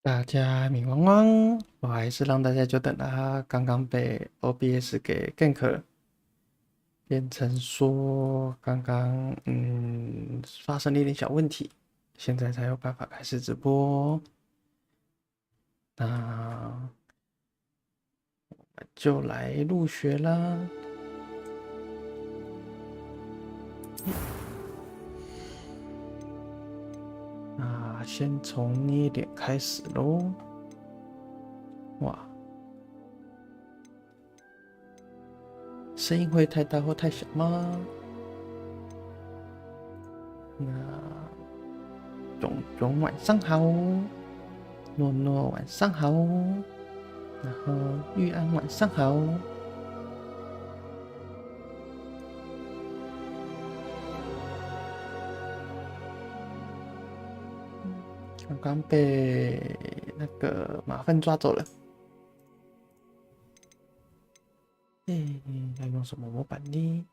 大家米汪汪，不好意思让大家久等了，刚刚被 OBS 给 gank 了，变成说刚刚发生了一点小问题，现在才有办法开始直播。那我们就来入学啦。那先从捏脸开始咯。哇，声音会太大或太小吗？那炯炯晚上好，诺诺晚上好，然后玉安晚上好。刚刚被那个马粪抓走了。要用什么模板呢？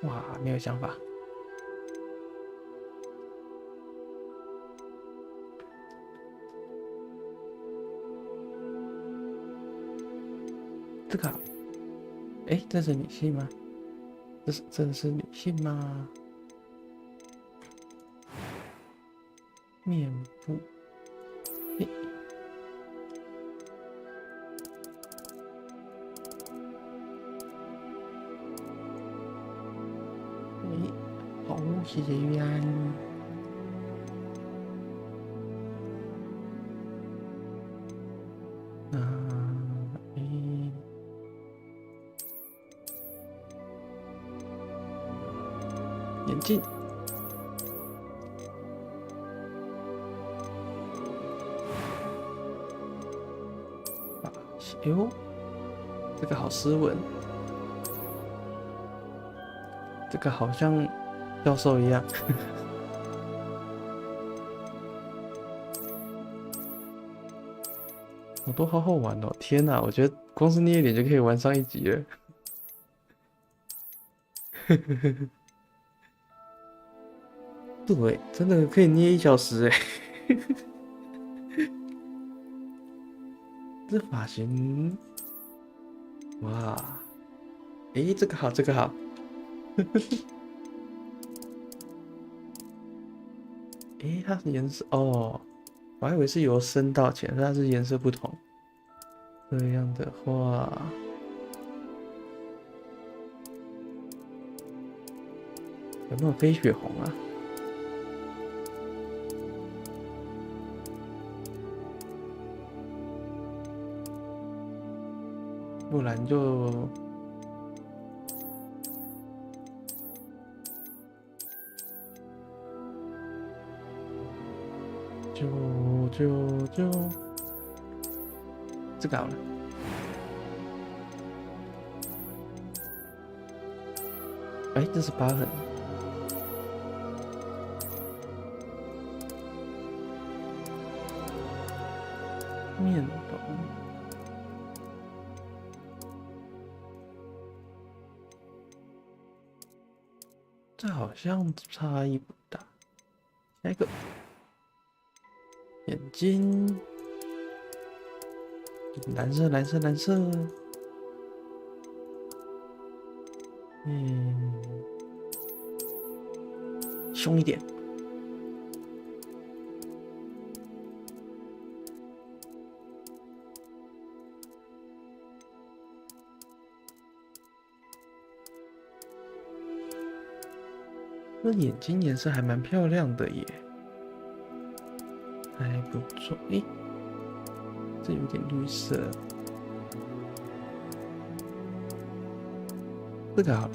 哇，没有想法。这个，这是女性吗？这是女性吗？面部，好，谢谢玉安。眼镜。哎呦，这个好斯文，这个好像教授一样。我都好好玩哦！天哪，我觉得光是捏一点就可以玩上一集了。对，真的可以捏1小时哎。这发型，哇，这个好，这个好。它是颜色哦，我还以为是由深到浅，它是颜色不同。这样的话，有没有飞雪红啊？不然就这个好了。这是疤痕。面懂。这好像差异不大。下一个，眼睛，蓝色，蓝色，蓝色。凶一点。那眼睛颜色还蛮漂亮的耶，还不错。这有点绿色，这个好了。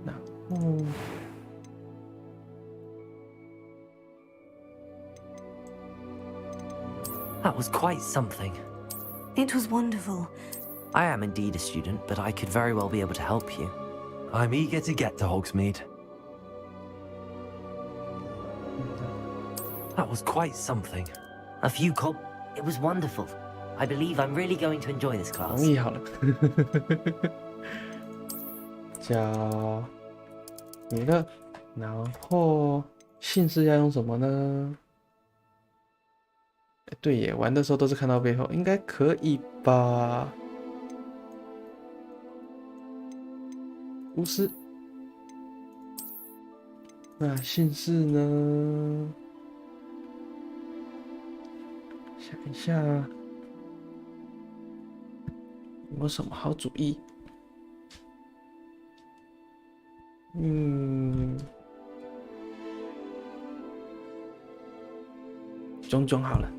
然后That was quite something. It was wonderful. I am indeed a student, but I could very well be able to help you. I'm eager to get to Hogsmeade. That was quite something. A few It was wonderful. I believe I'm really going to enjoy this class. 同意好了。叫米乐，然后姓氏要用什么呢？对耶，玩的时候都是看到背后，应该可以吧？巫师，那姓氏呢？想一下，有没有什么好主意？炯炯好了，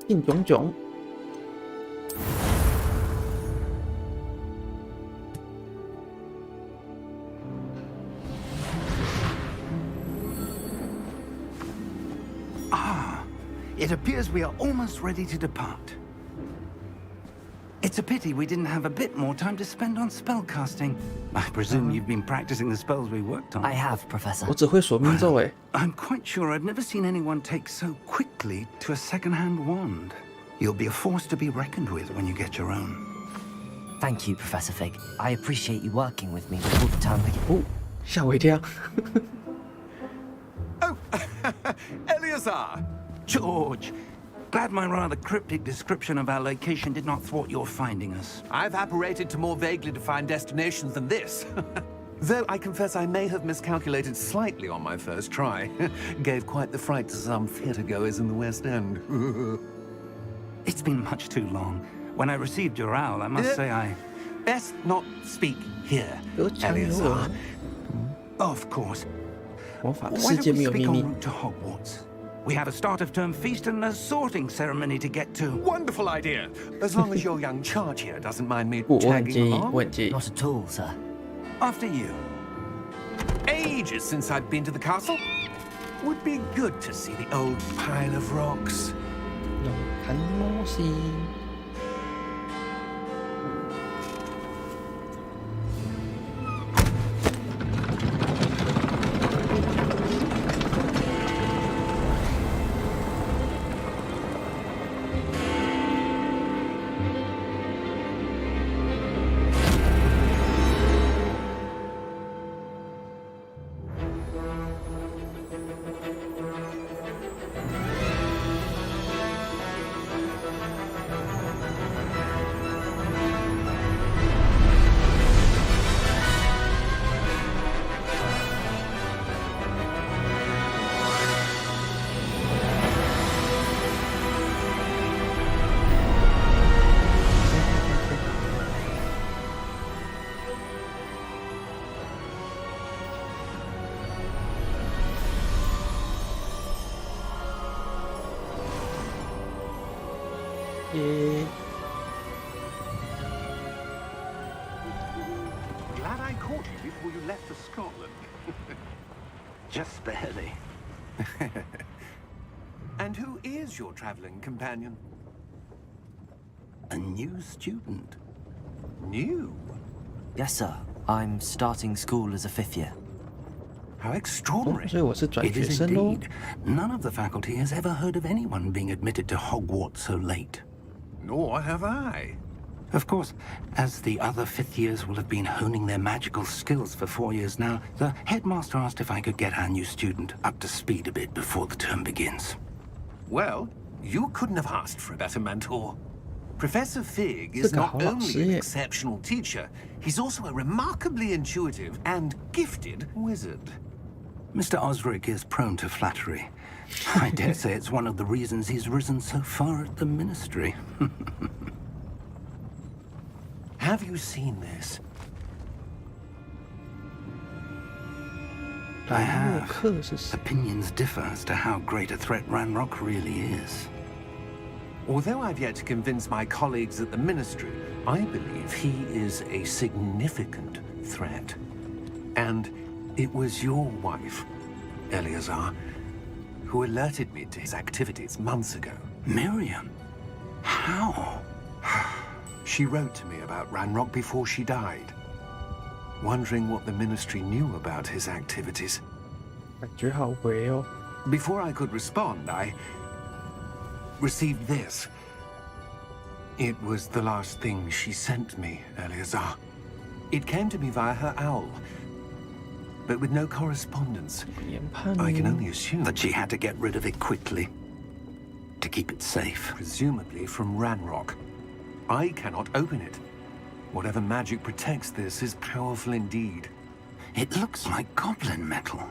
姓炯炯。It appears we are almost ready to depart. It's a pity we didn't have a bit more time to spend on spellcasting. I presume you've been practicing the spells we worked on. I have, Professor. 我只会锁命咒哎。I'm quite sure I've never seen anyone take so quickly to a second-hand wand. You'll be a force to be reckoned with when you get your own. Thank you, Professor Fig. I appreciate you working with me before the term begins. 哦，吓我一跳。Oh, Eleazar! George, glad my rather cryptic description of our location did not thwart your finding us. I've apparated to more vaguely defined destinations than this. Though I confess I may have miscalculated slightly on my first try. Gave quite the fright to some theatre-goers in the West End. It's been much too long. When I received your owl, I must say I... Best not speak here, 有抢有我 Eleazar. Of course. 魔法的 Why 世界 don't 没 we 有 speak 秘 en 密。 route to Hogwarts? We have a start-of-term feast and a sorting ceremony to get to. Wonderful idea. As long as your young charge here doesn't mind me 我很 tagging 介意， along. 我很介意。 Not at all, sir. After you. Ages since I've been to the castle. Would be good to see the old pile of rocks. 用看东西。耶！ Glad I caught you before you left for Scotland. Just barely. And who is your traveling companion? A new student. New? Yes, sir. I'm starting school as a 5th year. How 哦 extraordinary. 所以我是转 It 学 is 生喽。 indeed. None of the faculty has ever heard of anyone being admitted to Hogwarts so late. Nor have I. Of course, as the other 5th years will have been honing their magical skills for 4 years now, the headmaster asked if I could get our new student up to speed a bit before the term begins. Well, you couldn't have asked for a better mentor. Professor Fig is 这个 not 好老 only 师 an 耶。 exceptional teacher, he's also a remarkably intuitive and gifted wizard. Mr. Osric is prone to flattery. I dare say it's one of the reasons he's risen so far at the ministry. Have you seen this? I 来洛 have. 克是谁？ Opinions differ as to how great a threat Ranrock really is. Although I've yet to convince my colleagues at the ministry, I believe he is a significant threat. And it was your wife, Eleazar, who alerted me to his activities months ago. Miriam? How? She wrote to me about Ranrock before she died, wondering what the ministry knew about his activities. 感觉好回哦。 Before I could respond, I received this. It was the last thing she sent me, Eleazar. It came to me via her owl. but with no correspondence. 研判 I can only assume That she had to get rid of it quickly to keep it safe. presumably from Ranrock. I cannot open it. Whatever magic protects this is powerful indeed. It looks like goblin metal.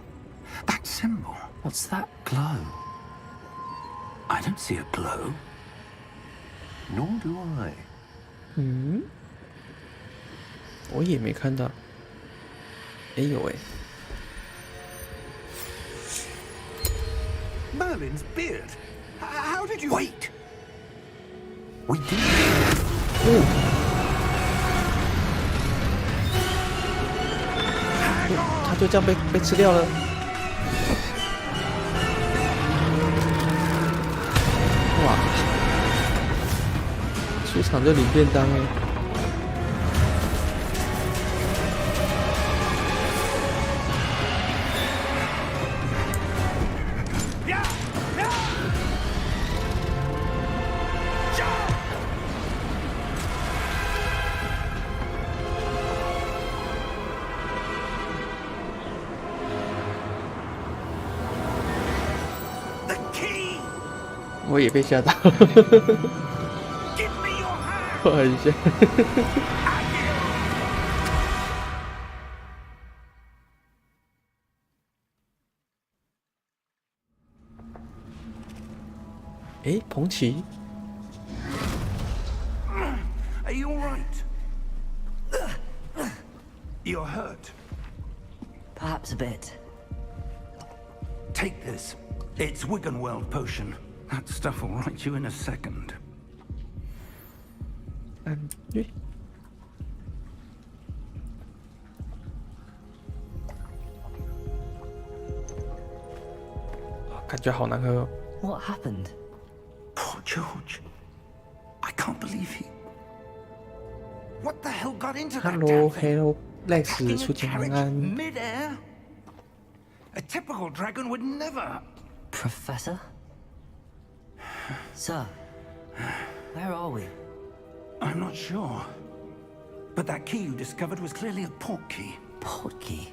That symbol. What's that? Glow. I don't see a glow. Nor do I. 嗯，我也没看到。哎有哎， Merlin's beard. How did you... Wait! We did. 他就这样被吃掉了。哇！出场就领便当哎。我也被吓到，不好意思。哎，彭奇， Are you all right? You're hurt. Perhaps a bit. Take this. It's Wiggenweld potion. That stuff will right you in a second. 耶，感觉好难喝哦。 What happened? Poor George. I can't believe he... What the hell got into that Hello, damn thing? hello, Lex， Attacking a 出警 carriage 安。 mid-air? A typical dragon would never... Professor? Sir, where are we? I'm not sure. But that key you discovered was clearly a port key. Port key?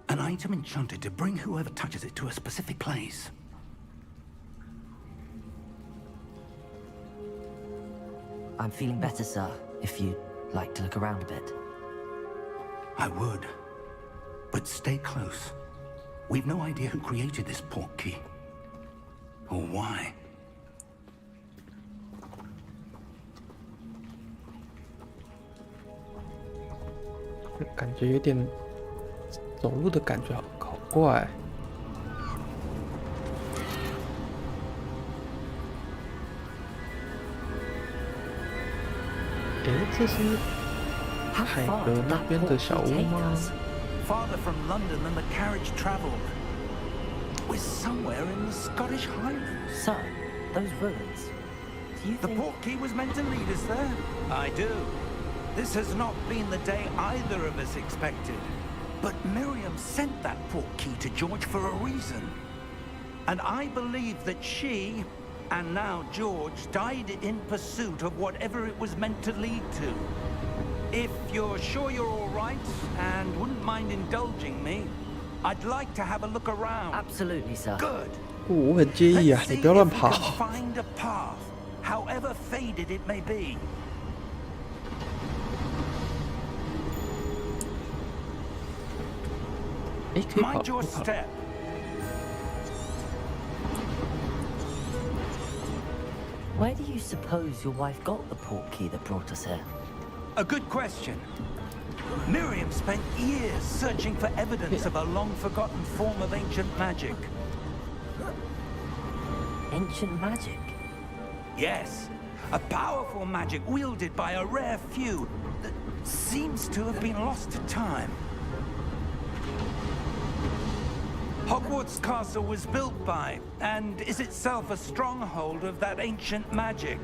An item enchanted to bring whoever touches it to a specific place. I'm feeling better, sir, if you'd like to look around a bit. I would. But stay close. We've no idea who created this port key. Or why. 感觉有点走路的感觉好怪。诶，这是海格那边的小屋吗？ Farther from London than the carriage traveled. We're somewhere in the Scottish Highlands. Sir, those ruins. Do you The think... port key was meant to lead us there? I do. This has not been the day either of us expected. But Miriam sent that port key to George for a reason. And I believe that she, and now George, died in pursuit of whatever it was meant to lead to. If you're sure you're all right, and wouldn't mind indulging me, I'd like to have a look around. Absolutely, sir. Good. 我很介意啊， Let's 你 see 不要 if 乱 we 跑。 can find a path, however faded it may be. 诶，可以跑， Mind 可 your 以跑。 step. Where do you suppose your wife got the port key that brought us here? A good question. Miriam spent years searching for evidence of a long-forgotten form of ancient magic. Ancient magic? Yes, a powerful magic wielded by a rare few that seems to have been lost to time. Hogwarts Castle was built by, and is itself a stronghold of that ancient magic.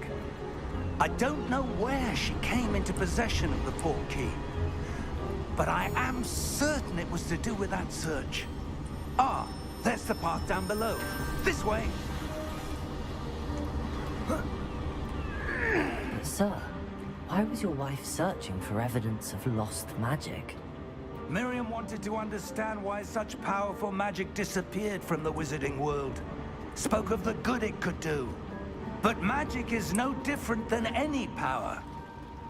I don't know where she came into possession of the port key, but I am certain it was to do with that search. Ah, there's the path down below. This way. But sir, why was your wife searching for evidence of lost magic? Miriam wanted to understand why such powerful magic disappeared from the wizarding world. Spoke of the good it could do. But magic is no different than any power.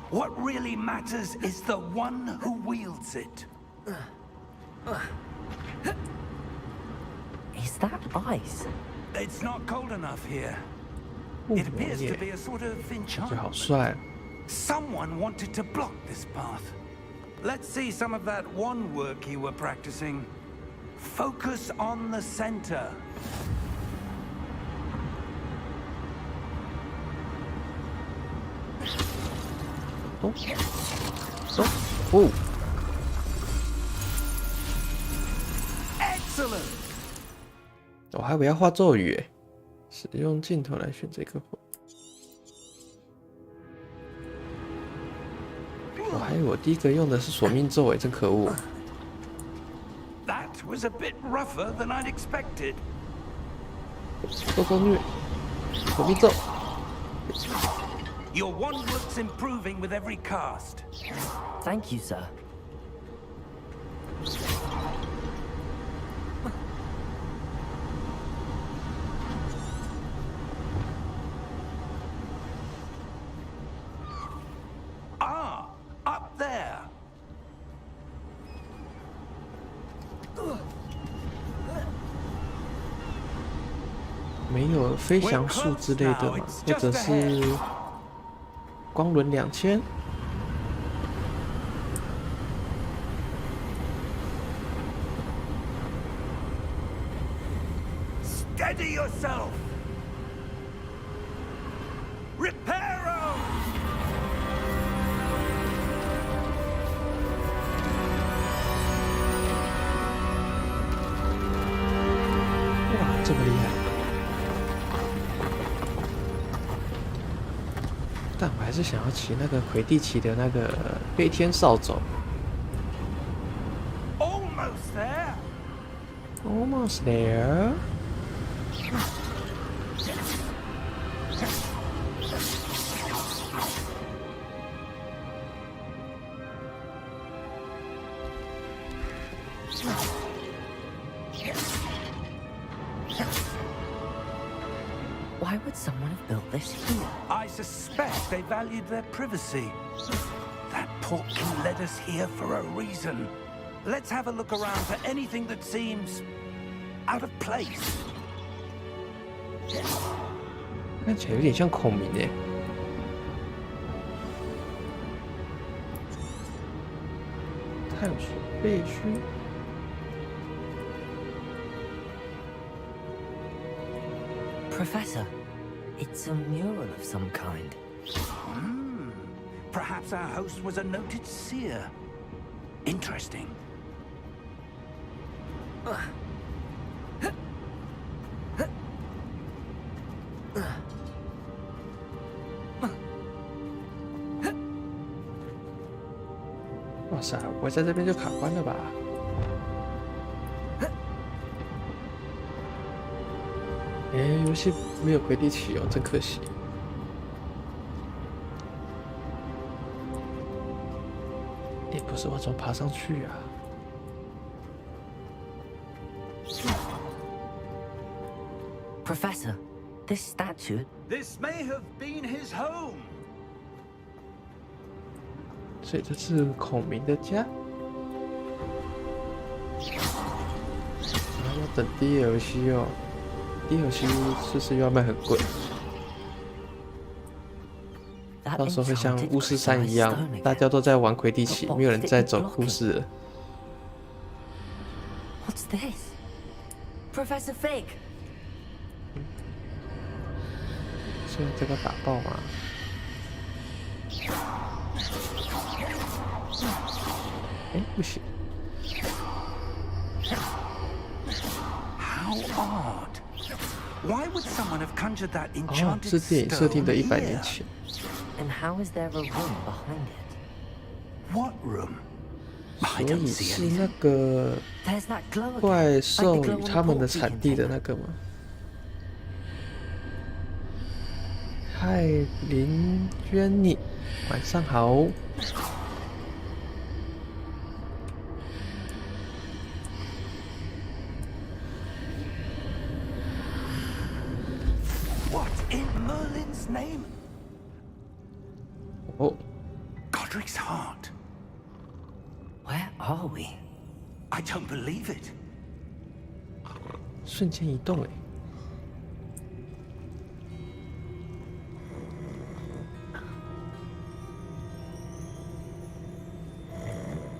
What really matters is the one who wields it. Is that ice? It's not cold enough here. It appears to be a sort of 就好 enchantment. 帅。 Someone wanted to block this path. Let's see some of that wand work you were practicing. Focus on the center. 哦，走，哦， Excellent. 我还以为要画咒语诶，使用镜头来选这个火。我还以为我第一个用的是索命咒诶，真可恶。 That was a bit rougher than I'd expected. 多多虐，索命咒。 Your wand work's improving with every cast. Thank you, sir. Ah, up there. 没有飞翔术之类的吗？或者是光轮2000？ Steady yourself. Reparo. 哇，这么厉害！但我还是想要骑那个魁地奇的那个飞天扫帚。 Almost there. Almost there. Why would someone have built this here? I suspect they valued their privacy. That portkey led us here for a reason. Let's have a look around for anything that seems out of place. 看起来有点像孔明诶。探索废墟。 Professor, it's a mural of some kind. Perhaps our host was a noted seer. Interesting. 哇塞，我在这边就卡关了吧？哎，游戏没有魁地奇哦，真可惜。哎，不是，我怎么爬上去啊？ Professor, this statue. This may have been his home. 所以这是孔明的家。然后要等 DLC 哦。 DLC 是不是又要卖很贵？到时候会像巫师3一样，大家都在玩魁地奇，没有人在走故事了。 What's this? Professor Fig. 现在这个打爆吗？哎，不行。 How odd. Why would someone have conjured that 哦， enchanted 是电影设定的 stone 100 年 here? 前。 And how is there a room behind it? What room? I 所 don't 以 see 是那 anything. 个 There's that glow again. 怪兽与他们的产地的那个吗？嗨，林娟妮，晚上好。Merlin's name? 哦， Godric's heart. Where are we? I don't believe it. 瞬间移动哎。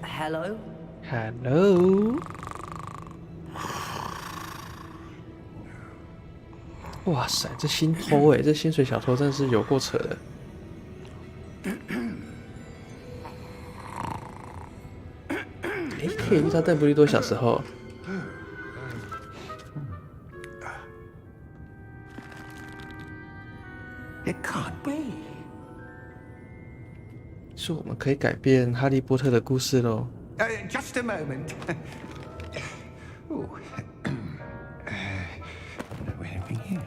Hello? Hello。哇塞，这薪偷哎，这薪水小偷真的是有够扯的。哎，可以遇到邓布利多小时候。It can't be. 是我们可以改变哈利波特的故事喽。Just a moment. Ooh. Where are we here?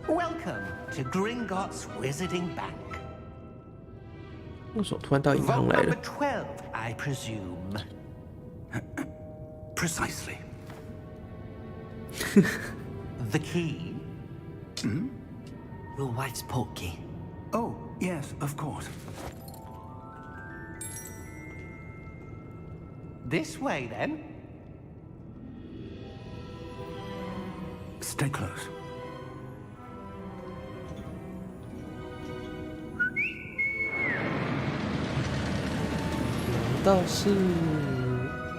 Welcome to Gringotts Wizarding Bank. 为什么突然到银行 Vault 来 number 了？ 12, I presume. Precisely. The key? Your wife's portkey. Oh, yes, of course. This way, then. Stay close. 难道是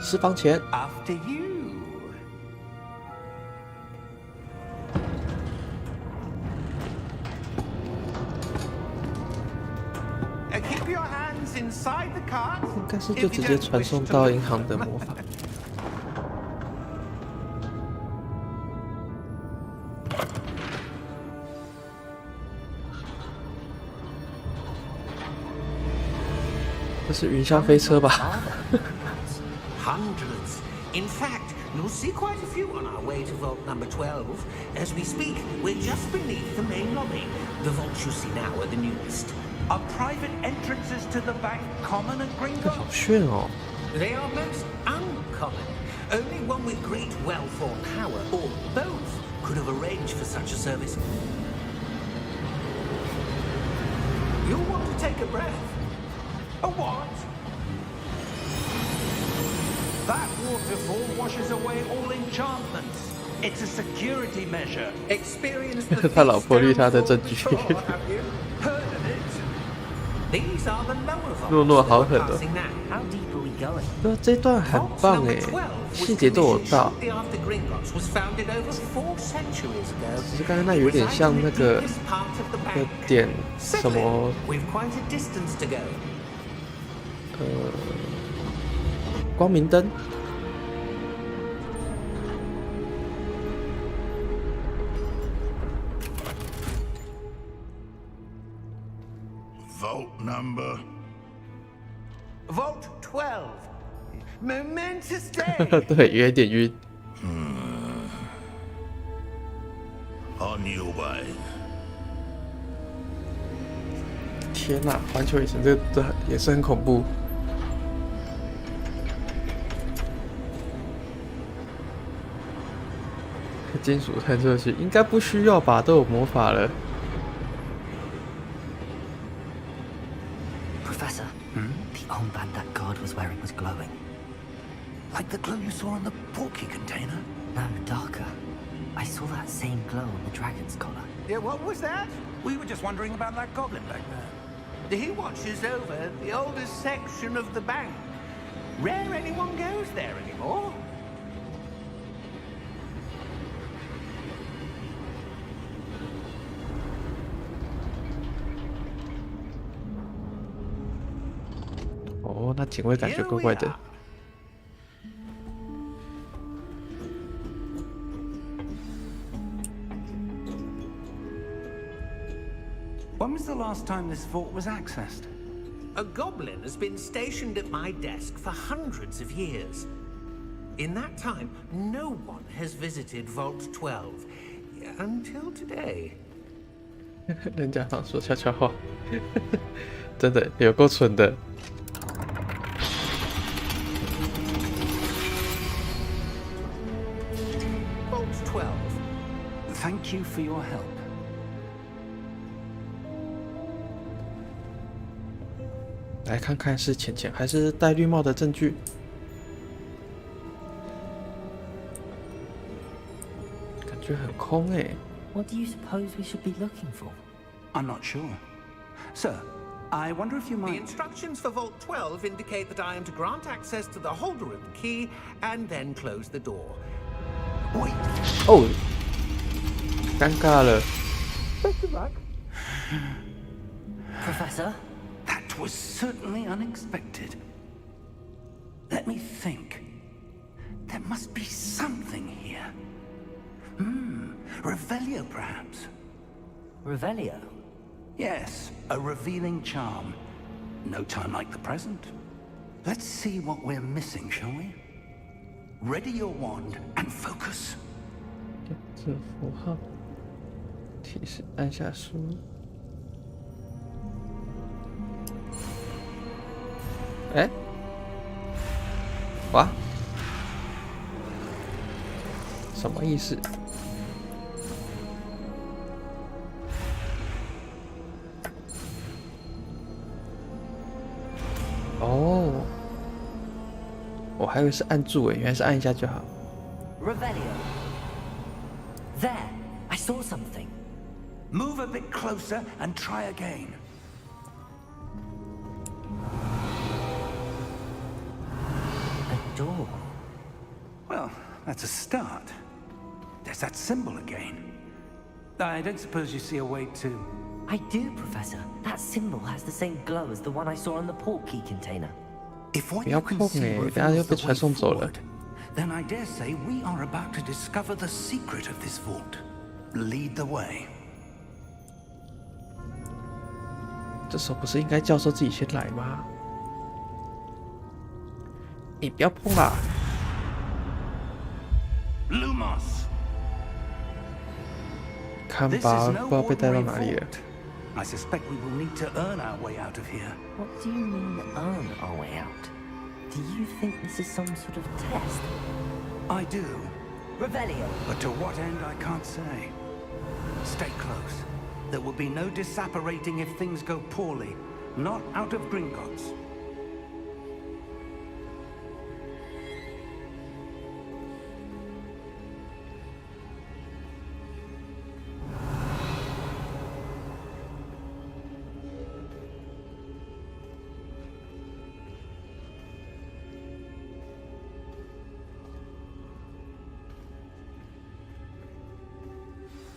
私房钱？ After you. Keep your hands inside the cart. 应该是就直接传送到银行的魔法。这是云霄飞车吧？ Hundreds. In fact, you'll see quite a few on our way to vault number 12. As we speak, we're just beneath the main lobby. The vaults you see now are the newest. Are private entrances to the bank common at 好 Gringotts? 炫哦！ They are most uncommon. Only one with great wealth or power, or both, could have arranged for such a service. You'll want to take a breath. A what? That waterfall washes away all enchantments. It's a security measure. Experience the 他老婆绿他的证据。 Before, have you? Heard of it? These are the lower vaults. 诺诺好狠 that 哦 we're！passing now. How deep are we going? 对啊，这段很 Vault 棒 number 哎， 12细节都有 was 到。 commissioned shortly after Gringotts was founded over 4 centuries ago. 只是刚刚那有点像那个 This part of the 那 bank. 点什么 We've quite a distance to go. 光明灯。 Vault number. Vault 12. Momentous day. 对，有一点晕。 On your way. 天哪、环球影城这也是很恐怖。金属探测器应该不需要吧？都有魔法了。 Professor, the armband that guard was wearing was glowing. Like the glow you saw in the portkey container? No, darker. I saw that same glow on the dragon's collar. Yeah, what was that? We were just wondering about that goblin back there. He watches over the oldest section of the bank. Rare anyone goes there anymore. "哦，那警卫感觉怪怪的。 When was the last time this vault was accessed? A goblin has been stationed at my desk for hundreds of years. In that time, no one has visited Vault 12. Until today. 人家常说悄悄话，真的有够蠢的。12. Thank you for your help. 来看看是浅浅还是戴绿帽的证据。感觉很空哎。What do you suppose we should be looking for? I'm not sure. Sir, I wonder if you The might... instructions for Vault 12 indicate that I am to grant access to the holder of the key and then close the door. Wait! 哦，尴尬了。 Professor? That was certainly unexpected. Let me think. There must be something here. Revelio, perhaps? Revelio? Yes, a revealing charm. No time like the present. Let's see what we're missing, shall we? Ready your wand and focus. 这符号提示按下输入。哎，哇，什么意思？哦，我还以为是按住诶，原来是按一下就好。 Revelio. There, I saw something. Move a bit closer and try again. A door. Well, that's a start. There's that symbol again. I don't suppose you see a way to... I do, Professor. That symbol has the same glow as the one I saw on the port key container. If what 不要 you can 碰 see 欸，等下就 reveals 被 the 传 way 送走了。 forward, then I dare say we are about to discover the secret of this vault. Lead the way. 这时候不是应该教授自己先来吗？你不要碰啦！ Lumos! 看 This 吧， is 不 no 知道被带到 ordinary 哪里了。 vault. I suspect we will need to earn our way out of here. What do you mean, earn our way out? Do you think this is some sort of test? I do, Revelio. but to what end I can't say. Stay close. There will be no disapparating if things go poorly. Not out of Gringotts.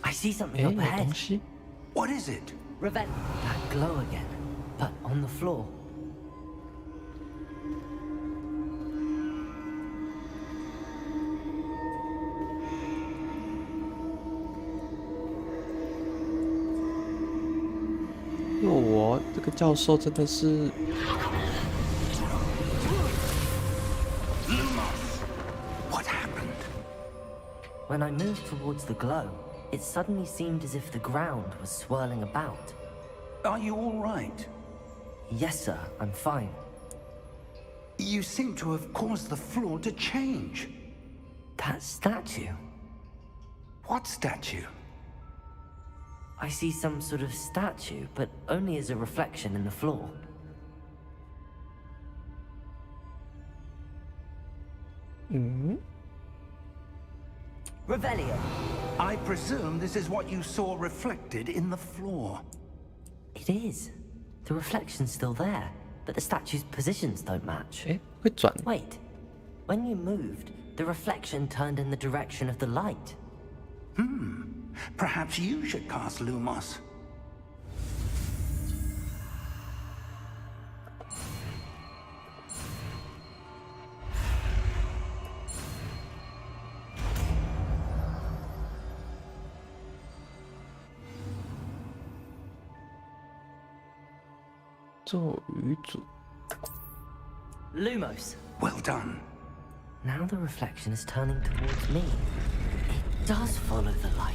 I see something 哎， up 有 ahead. 东西。 What is it? Revelio. That glow again, but on the floor. Lumos 我这个教授真的是 Lumos! What happened? When I moved towards the glow, it suddenly seemed as if the ground was swirling about. Are you all right? Yes, sir, I'm fine. You seem to have caused the floor to change. That statue. What statue? I see some sort of statue, but only as a reflection in the floor. Revelio. I presume this is what you saw reflected in the floor. It is. The reflection's still there, but the statue's positions don't match. 哎，会转。 Wait. When you moved, the reflection turned in the direction of the light. Perhaps you should cast Lumos. "咒语组 Lumos. Well done. Now the reflection is turning towards me. It does follow the light.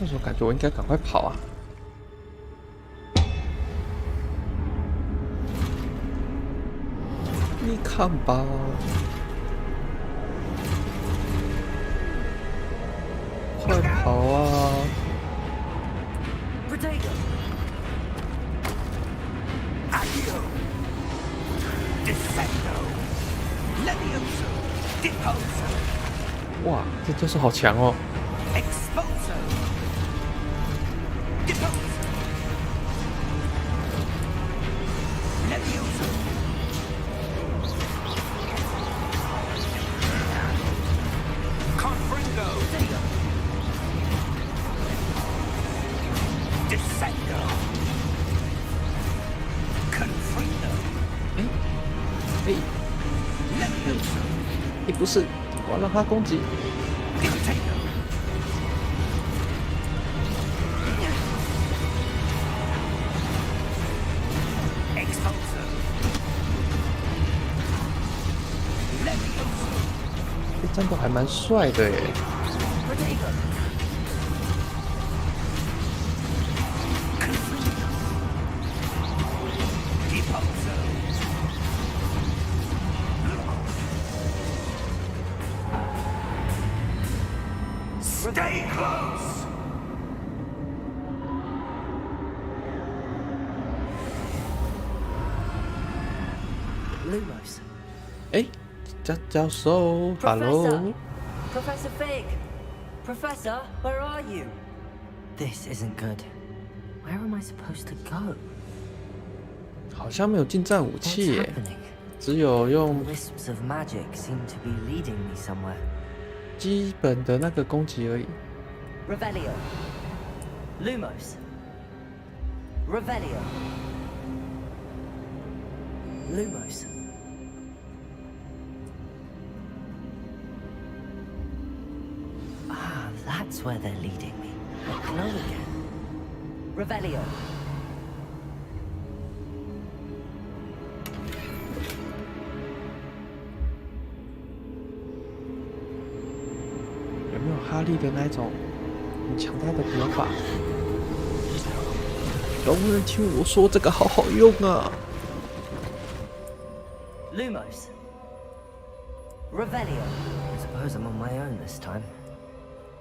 为什么感觉我应该赶快跑啊？你看吧，快跑啊！ Potato! Accio! Descendo! Levioso! Deposo! 哇，这就是好强哦！ Expulso! Deposo! Levioso! Confringo! Descendo! Confringo! 哎 Levioso! 哎，不是，我要让他攻击。 Potato! Expulso! Levioso! 这战斗还蛮帅的耶。 Potato! Deposo! Stay close! Lumos. 哎，教授 Professor! ，Hello， Professor Fig! Professor, where are you? This isn't good. Where am I supposed to go? 好像没有近战武 What's 器耶， happening? 只有用 Wisps of magic seem to be leading me somewhere. 基本的那个攻击而已。 Revelio. Lumos. Revelio. Lumos. Ah, that's where they're leading me. I glow again. Revelio. 有没有哈利的那种很强大的魔法？有没有人听我说这个好好用啊？ Lumos. Revelio. I suppose I'm on my own this time.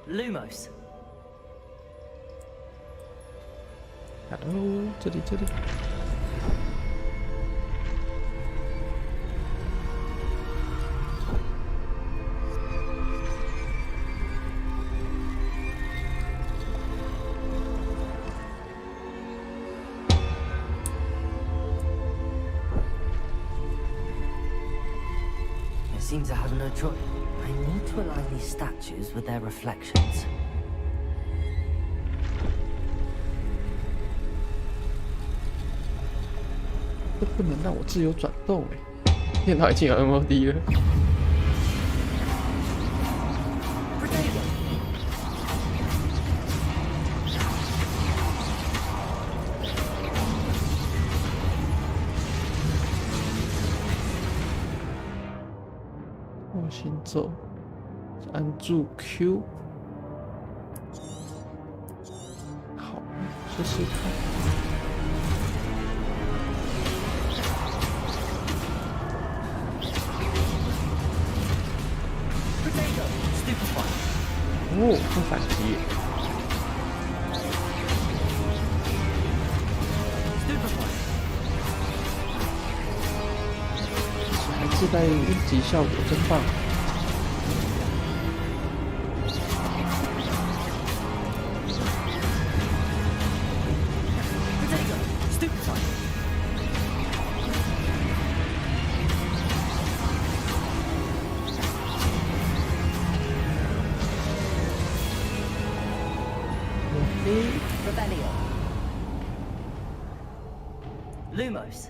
Lumos. Hello，这里。It seems I have no choice. I need to align these statues with their reflections. 这不能让我自由转动哎！电脑已经有 MOD 了。 往行走，按住 Q。好，试试看。 哦，会反击。还自带一级效果，真棒。Revelio. Lumos.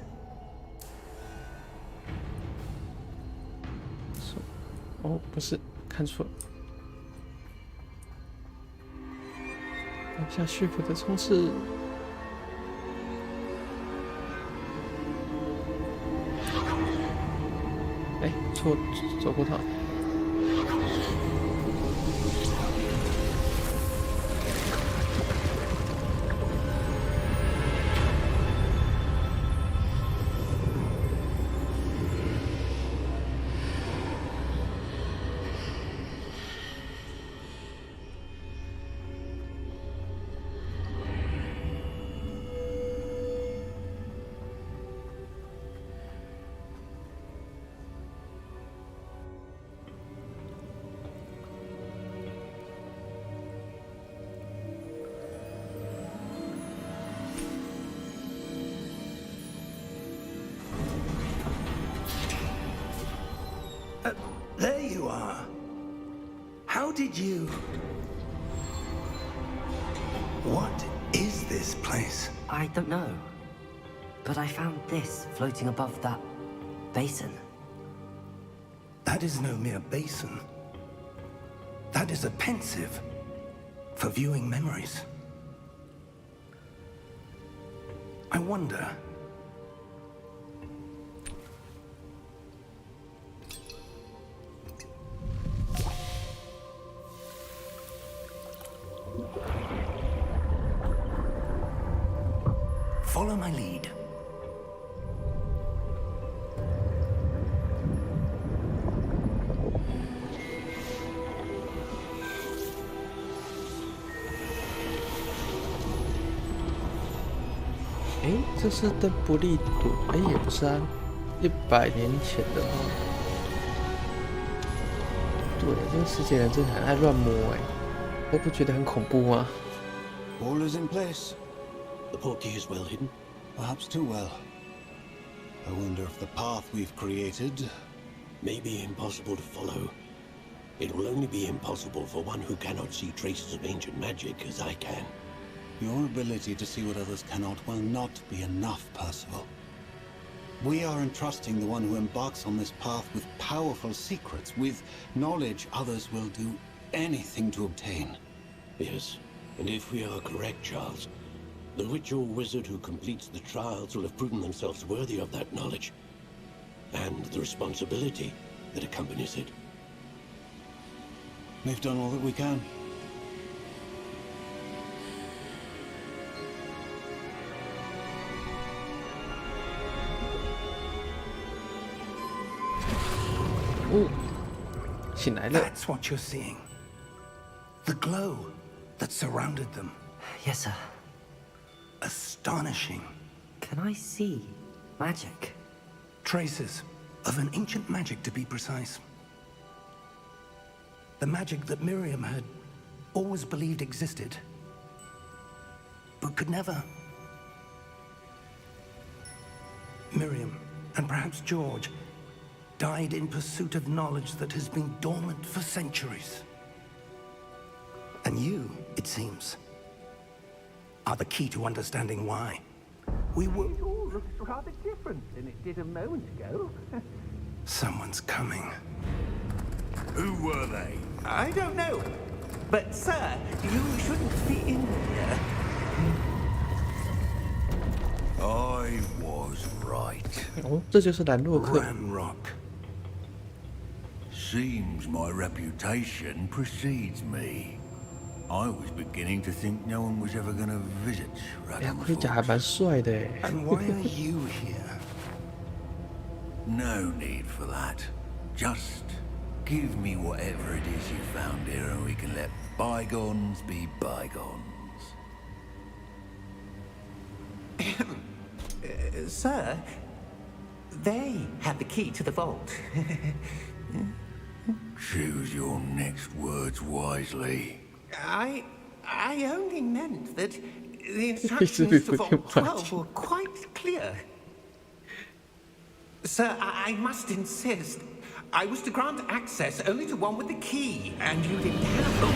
哦，不是，看错了。按下 Shift 的冲刺。哎，错，走过头。There you are. How did you... What is this place? I don't know. But I found this floating above that basin. That is no mere basin. That is a pensive for viewing memories. I wonder... Follow my lead. 诶，这是邓布利多？诶，也不是啊，100年前的哦。对，这个世界人真的很爱乱摸诶，都不觉得很恐怖吗？ All is in place. The portkey is well hidden, perhaps too well. I wonder if the path we've created may be impossible to follow. It will only be impossible for one who cannot see traces of ancient magic as I can. Your ability to see what others cannot will not be enough, Percival. We are entrusting the one who embarks on this path with powerful secrets, with knowledge others will do anything to obtain. Yes, and if we are correct, Charles, the witch or wizard who completes the trials will have proven themselves worthy of that knowledge, and the responsibility that accompanies it. We've done all that we can. Oh, 醒来了。 That's what you're seeing. The glow that surrounded them. Yes, sir. Astonishing. Can I see magic? Traces of an ancient magic, to be precise. The magic that Miriam had always believed existed, but could never. Miriam, and perhaps George, died in pursuit of knowledge that has been dormant for centuries. And you, it seems, are the key to understanding why. We were... It all looks rather different than it did a moment ago. Someone's coming. Who were they? I don't know. But, sir, you shouldn't be in here. I was right. 哦，这就是兰洛克。 Ranrock. Seems my reputation precedes me. I was beginning to think no one was ever going to visit 哎呀，盔甲还 Ravenford. 蛮帅的诶。 And why are you here? No need for that. Just give me whatever it is you found here and we can let bygones be bygones. Sir, they have the key to the vault. Choose your next words wisely. I only meant that the instructions to Vault 12 were quite clear. Sir, I must insist. I was to grant access only to one with the key, and you didn't have them.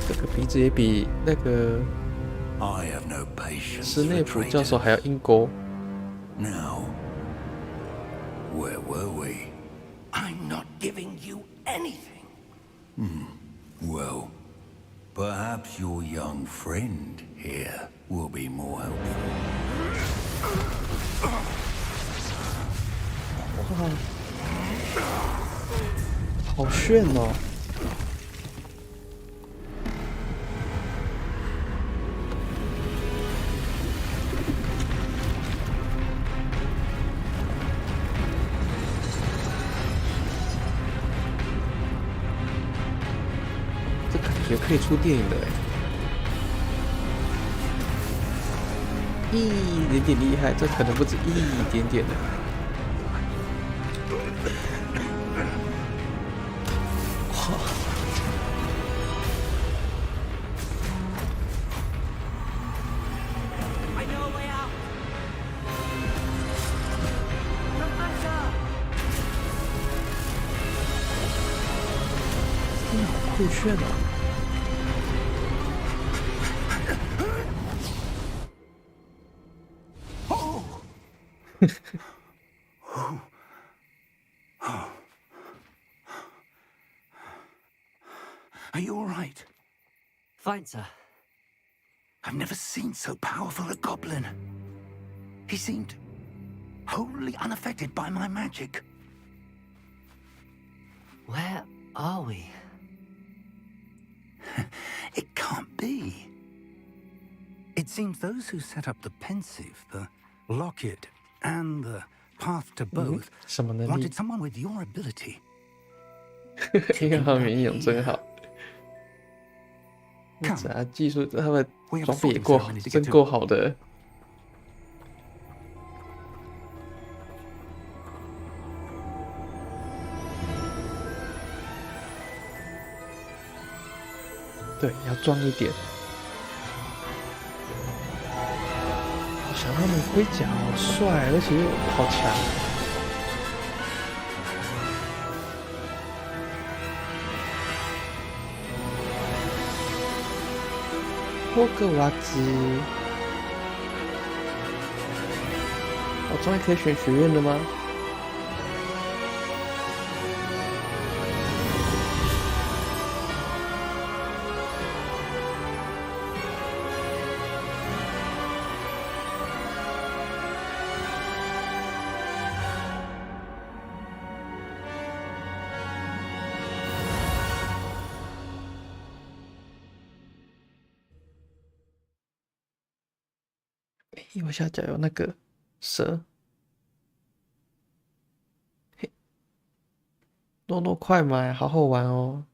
这个鼻子也比那个 I have no patience 斯 for 内普教授 traitors. 还要阴沟。 Now, where were we? I'm not giving you anything. Well, perhaps your young friend here will be more helpful. 哇，好炫哦！这感觉可以出电影的哎，一点点厉害，这可能不止一点点的。 I know a way out. Professor! 酷炫啊！Are you all right? Fine, sir. I've never seen so powerful a goblin. He seemed wholly unaffected by my magic. Where are we? It can't be. It seems those who set up the pensive, the locket, and the path to both 什么能力 wanted someone with your ability. 一个好原因真好。啥技术？他们装备也够好，真够好的。对，要壮一点。好想他们盔甲好帅，而且又好强。霍格华兹，我终于可以选学院了吗？右下角有那个蛇，嘿，诺诺快买，好好玩哦！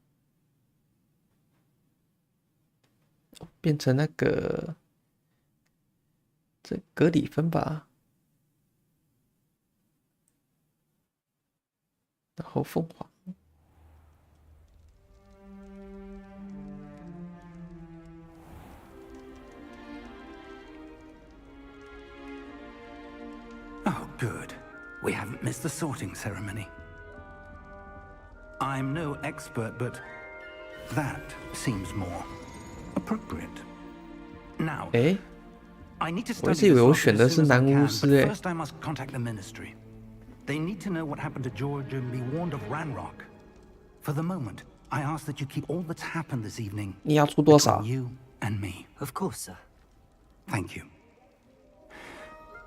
变成那个这格里芬吧，然后凤凰。Oh, good. We haven't missed the sorting ceremony. I'm no expert, but that seems more appropriate. Now, I need to study this locket as soon as I can, but first I must contact the ministry. They need to know what happened to George and be warned of Ranrock. For the moment, I ask that you keep all that's happened this evening between you and me. Of course, sir. Thank you.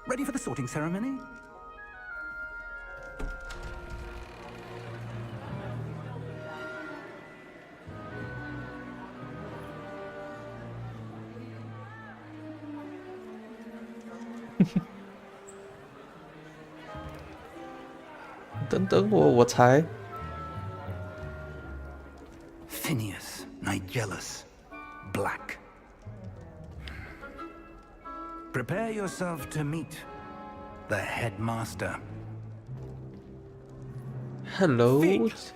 Ready for the sorting ceremony? 等等我，我才。Phineas, Nigellus, Black. Prepare yourself to meet the headmaster. Hello,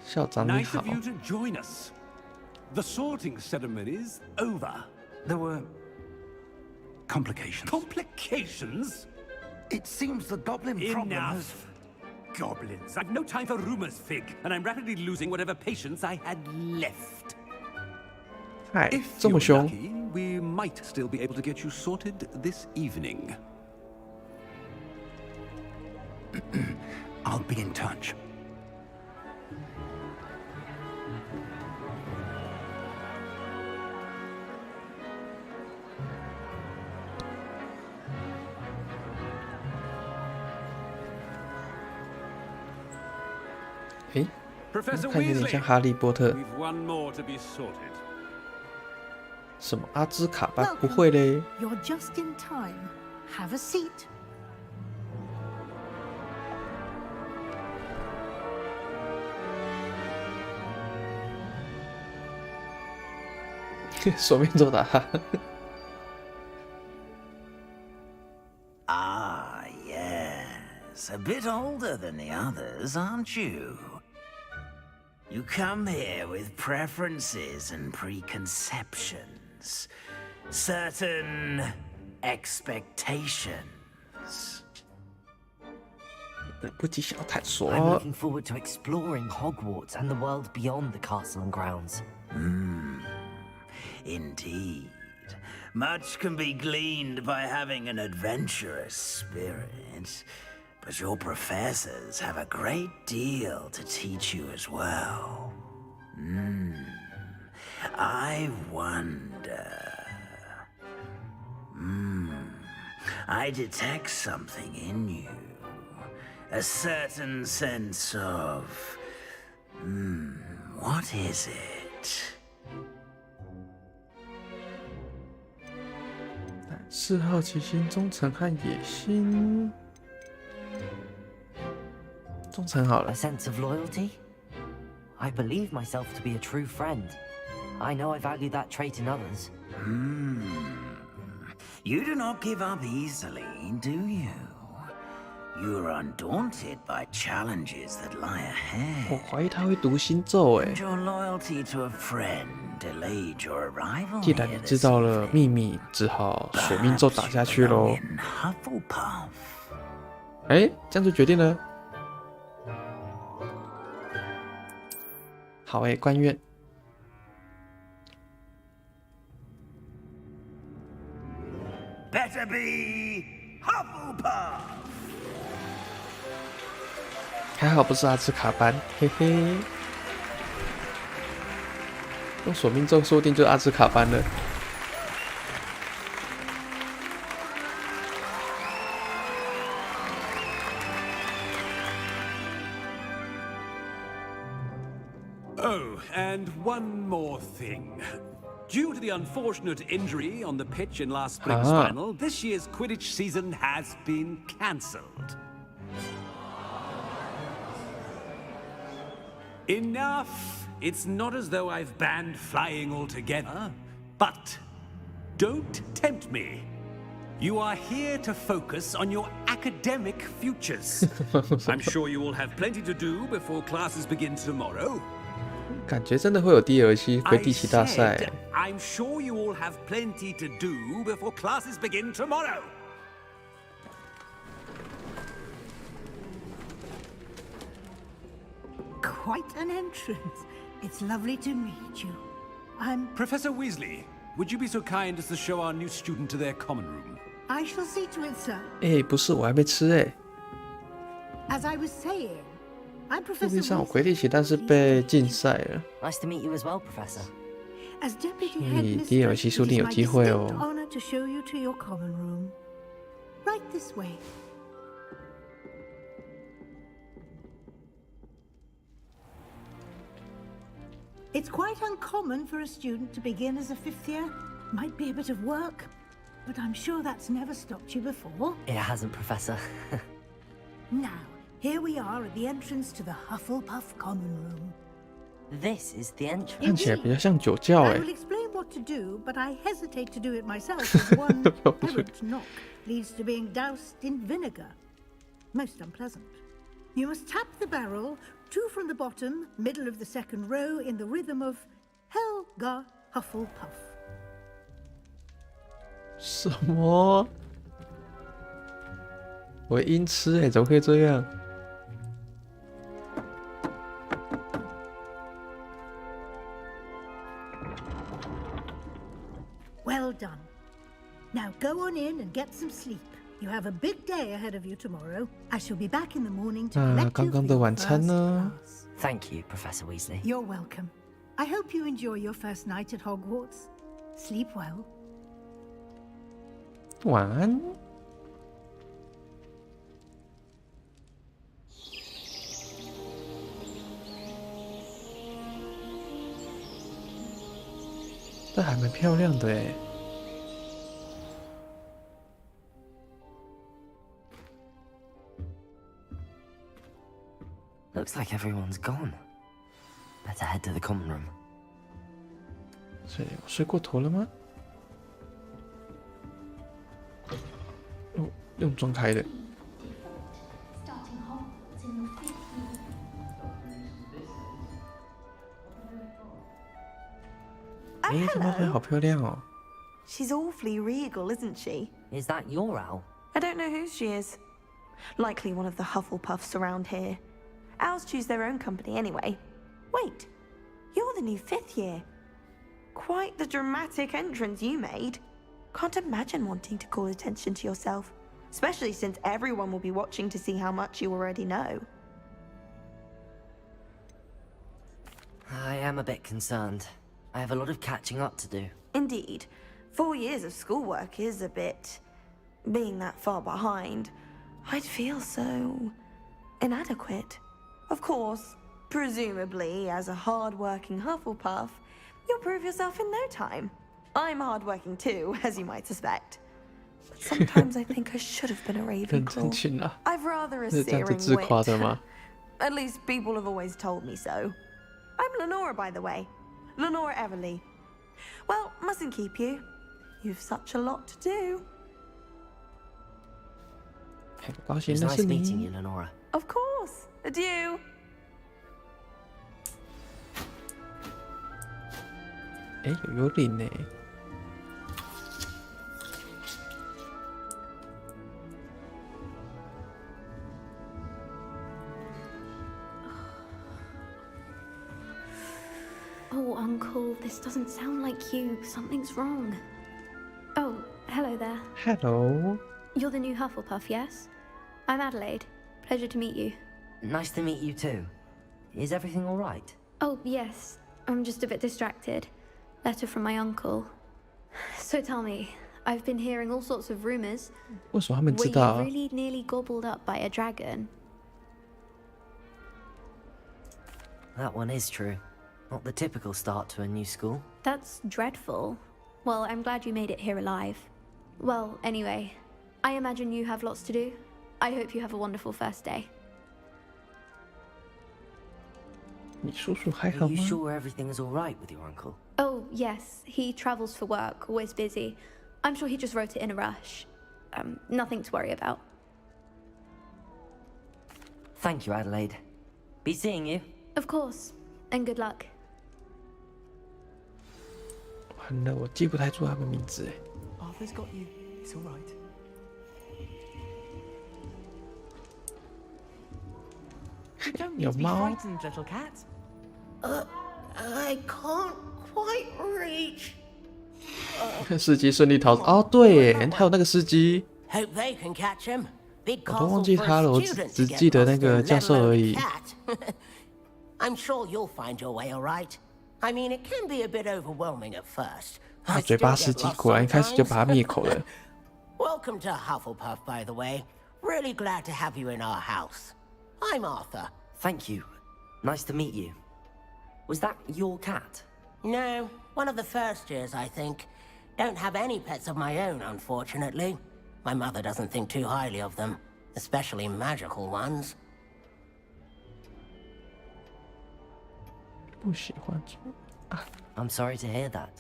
校长你 Nice 好。 of you to join us. The sorting ceremony's over. There were complications. Complications? It seems the goblin problem has... Enough. Goblins. I've no time for rumors, Fig, and I'm rapidly losing whatever patience I had left. 嗨， If 这么 you're 凶。 lucky, we might still be able to get you sorted this evening. I'll be in touch. Professor 看有点 Weasley, 像哈利波特。 we've one more to be sorted. 什么阿兹卡班？不会嘞。 You're just in time. Have a seat. 手面作答。 Ah, yes. A bit older than the others, aren't you? You come here with preferences and preconceptions. Certain expectations. 来不及想要探索。 I'm looking forward to exploring Hogwarts and the world beyond the castle and grounds. Indeed. Much can be gleaned by having an adventurous spirit, but your professors have a great deal to teach you as well. I wonder... I detect something in you. A certain sense of... what is it? 是好奇心、忠诚和野心。忠诚好了。 A sense of loyalty? I believe myself to be a true friend. I know I value that trait in others. You do not give up easily, do you? You are undaunted by challenges that lie 我 ahead. 怀疑他会读心咒哎。 And your loyalty to a friend delayed your arrival 既然 here 你 this 知道了 evening. 秘密，只好水命咒打下去 Perhaps 喽 you。belong in Hufflepuff. 哎，这样就决定了。好哎，官员。 Better be Hufflepuff. 还好不是阿兹卡班，嘿嘿。用索命咒说不定就是阿兹卡班了。 Oh, and one more thing. Due to the unfortunate injury on the pitch in last spring's final, this year's Quidditch season has been cancelled. Enough! It's not as though I've banned flying altogether, but don't tempt me. You are here to focus on your academic futures. I'm sure you will have plenty to do before classes begin tomorrow. 感觉真的会有 DLC 魁 I 地奇大赛 said,。I'm sure you all have plenty to do before classes begin tomorrow. Quite an entrance. It's lovely to meet you. I'm... Professor Weasley, would you be so kind as to show our new student to their common room? I shall see to it, sir. 哎，不是，我还没吃哎。 As I was saying, I'm 陆 Professor 地上有 Weasley. 魁地奇，但是被禁赛了。 Nice to meet you as well, Professor. As Deputy 所以 Headmistress, DLC it 说不定 is 有 my 机会 distinct 哦。 honor to show you to your common room. Right this way. It's quite uncommon for a student to begin as a fifth year. Might be a bit of work, but I'm sure that's never stopped you before. It hasn't, Professor. Now, here we are at the entrance to the Hufflepuff common room. This is the entrance. 看起来比较像酒窖 I 哎 will。explain what to do, but I hesitate to do it myself as one errant knock leads to being doused in vinegar. Most unpleasant. You must tap the barrel, 2 from the bottom, middle of the second row, in the rhythm of Helga Hufflepuff. 什么？我音痴哎，怎么可以这样？ Well done. Now go on in and get some sleep. You have a big day ahead of you tomorrow. I shall be back in the morning to 那 collect 刚 you 刚 for 的 your 晚餐 first 呢？ class. Thank you, Professor Weasley. You're welcome. I hope you enjoy your first night at Hogwarts. Sleep well. 晚安。这还蛮漂亮的哎。 Looks like everyone's gone. Better head to the common room. 所以我睡过头了吗？哦，用装开的。哎，这猫头鹰好漂亮哦！ She's awfully regal, isn't she? Is that your owl? I don't know who she is. Likely one of the Hufflepuffs around here. Owls choose their own company anyway. Wait, you're the new 5th year. Quite the dramatic entrance you made. Can't imagine wanting to call attention to yourself, especially since everyone will be watching to see how much you already know. I am a bit concerned. I have a lot of catching up to do. Indeed. 4 years of schoolwork is a bit... being that far behind, I'd feel so... inadequate. Of course, presumably, as a hard-working Hufflepuff, you'll prove yourself in no time. I'm hard-working too, as you might suspect. But sometimes I think I should have been a Ravenclaw. I've rather a searing wit. At least people have always told me so. I'm Lenora, by the way. Lenora Everly. Well, mustn't keep you. You've such a lot to do. It's nice meeting you, Lenora. Of course. Adieu. Oh, Uncle, this doesn't sound like you. Something's wrong. Oh, hello there. Hello. You're the new Hufflepuff, yes? I'm Adelaide. Pleasure to meet you. Nice to meet you too. Is everything all right? Oh, yes. I'm just a bit distracted. Letter from my uncle. So tell me, I've been hearing all sorts of rumors. Were you really nearly gobbled up by a dragon? That one is true. Not the typical start to a new school. That's dreadful. Well, I'm glad you made it here alive. Well, anyway, I imagine you have lots to do. I hope you have a wonderful first day. Are you sure everything is all right with your uncle? Oh, yes. He travels for work, always busy. I'm sure he just wrote it in a rush. Nothing to worry about. Thank you, Adelaide. Be seeing you. Of course. And good luck. 完了，我记不太住他们名字哎。 Arthur's got you. It's all right. You don't need to be frightened, little cat. I can't quite reach. 司机顺利逃走。哦，对耶，还有那个司机。 Hope they can catch him. Big 我都忘记 castle 他了， for 我 a student 只 to 记 get 得那 lost 个 in, 教 let 授 alone 而 a 已。 cat. I'm sure you'll find your way all right. I mean, it can be a bit overwhelming at first. 他嘴巴司机果然一开始就把他灭口了。 Welcome to Hufflepuff, by the way. Really glad to have you in our house. I'm Arthur. Thank you. Nice to meet you. Was that your cat? No, one of the first years, I think. Don't have any pets of my own, unfortunately. My mother doesn't think too highly of them, especially magical ones. 不喜欢猪。 I'm sorry to hear that.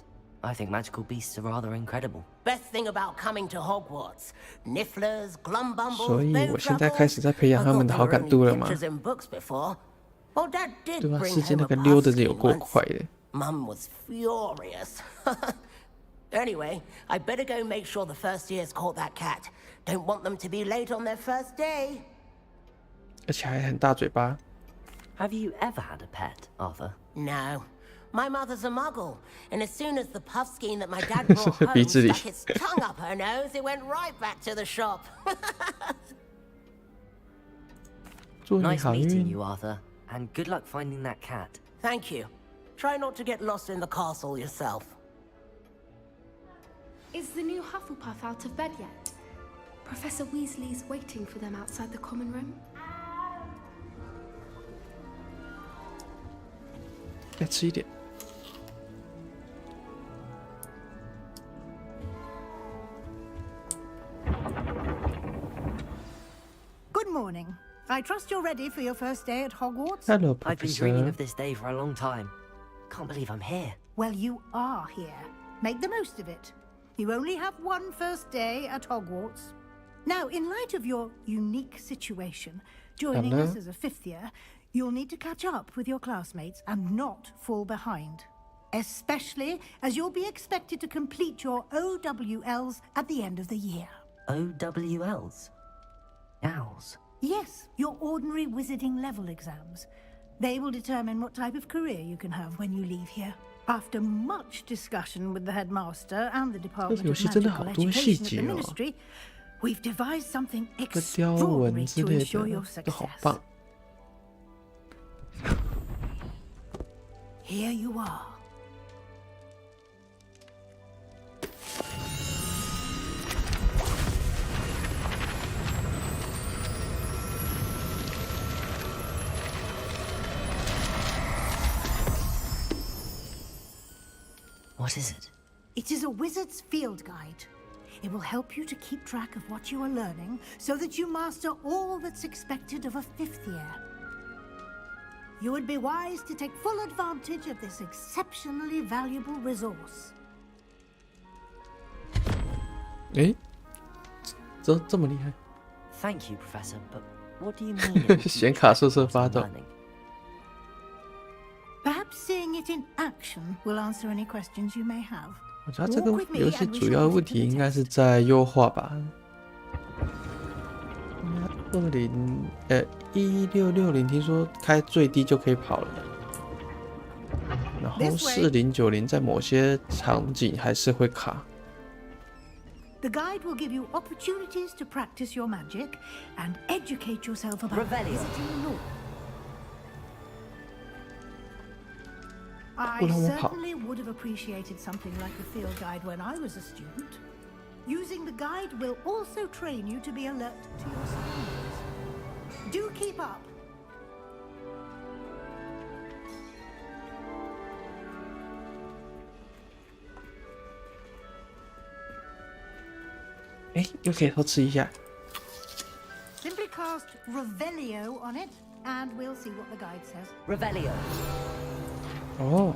I think magical beasts are rather incredible. Best thing about coming to Hogwarts, Nifflers, Glumbumbles, 所以我现在开始在培养他们的好感度了吗？ Well, Dad did 对吧？ bring 司机 home 那 a 个溜的 puff 有够 skin 快 once. 的。 Mum was furious. Anyway, I better go make sure the first years caught that cat. Don't want them to be late on their first day. 而且还很大嘴巴。 Have you ever had a pet, Arthur? No. My mother's a muggle, and as soon as the puff skein that my dad brought home 鼻子里。 stuck its tongue up her nose, it went right back to the shop. 祝你 Nice 好 meeting 运。 you, Arthur, and good luck finding that cat. Thank you. Try not to get lost in the castle yourself. Is the new Hufflepuff out of bed yet? Professor Weasley's waiting for them outside the common room. 再吃一点。 Good morning. I trust you're ready for your first day at Hogwarts? Hello, I've been dreaming Professor. of this day for a long time. Can't believe I'm here. Well, you are here. Make the most of it. You only have one first day at Hogwarts. Now, in light of your unique situation, joining us as a fifth year, you'll need to catch up with your classmates and not fall behind. Especially as you'll be expected to complete your OWLs at the end of the year. OWLs? Owls? Yes, your ordinary wizarding level exams. They will determine what type of career you can have when you leave here. After much discussion with the headmaster and the Department of Magical Education at the Ministry, we've devised something extraordinary to ensure your success. Here you are. What is it? It is a wizard's field guide. It will help you to keep track of what you are learning so that you master all that's expected of a 5th year. You would be wise to take full advantage of this exceptionally valuable resource. 诶，这么厉害 Thank you, Professor, but what do you mean? 显卡瑟瑟发抖。 Perhaps seeing it in action will answer any questions you may have. 我觉得这个游戏主要问题应该是在优化吧。1660听说开最低就可以跑了，然后4090在某些场景还是会卡。 The guide will give you opportunities to practice your magic and educate yourself about visiting law. I certainly would have appreciated something like a field guide when I was a student. Using the guide will also train you to be alert to your surroundings. Do keep up. 哎，又可以偷吃一下。 Simply cast Revelio on it, and we'll see what the guide says. Revelio. 哦，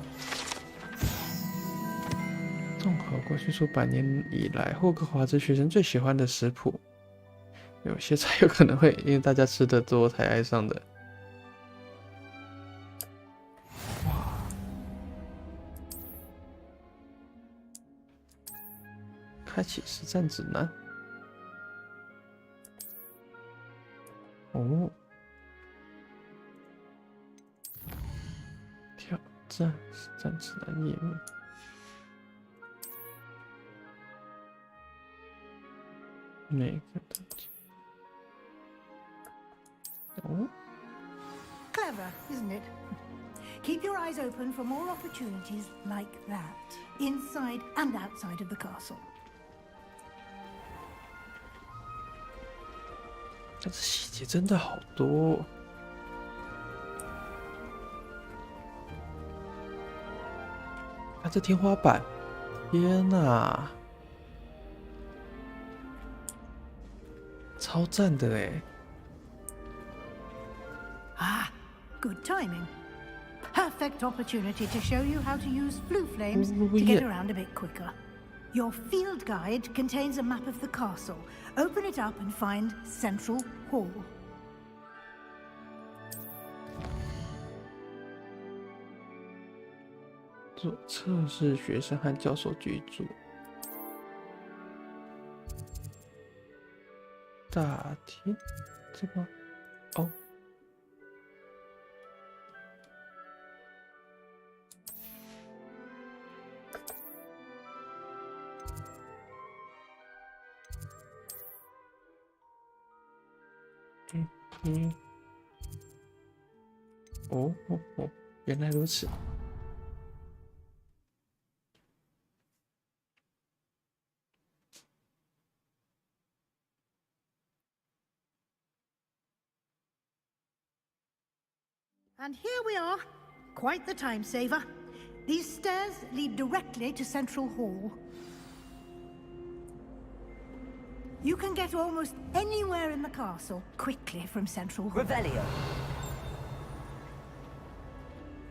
综合过去数百年以来霍格华兹学生最喜欢的食谱，有些菜有可能会因为大家吃的多才爱上的。哇！开启实战指南。哦。 挑战实战指南页面，每个等级。哦 Clever, isn't it? Keep your eyes open for more opportunities like that, inside and outside of the castle. 但是细节真的好多哦。 看这天花板，天哪，超赞的哎！ Ah, good timing. Perfect opportunity to show you how to use flue flames to get around a bit quicker. Your field guide contains a map of the castle. Open it up and find Central Hall. 左侧是学生和教授居住。大厅，这个哦。哦，原来如此。 And here we are. Quite the time saver. These stairs lead directly to Central Hall. You can get almost anywhere in the castle quickly from Central Hall. Revelio.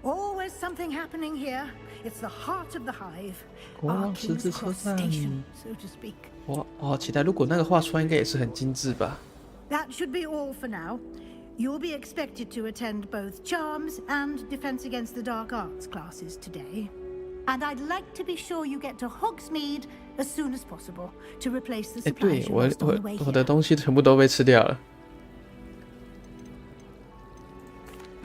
Always something happening here. It's the heart of the hive. 国王十字车站 so to speak. 我好期待，如果那个画出来，应该也是很精致吧。 That should be all for now. You'll be expected to attend both Charms and Defense Against the Dark Arts classes today. And I'd like to be sure you get to Hogsmeade as soon as possible to replace the supplies you lost on the way here. 我的东西全部都被吃掉了。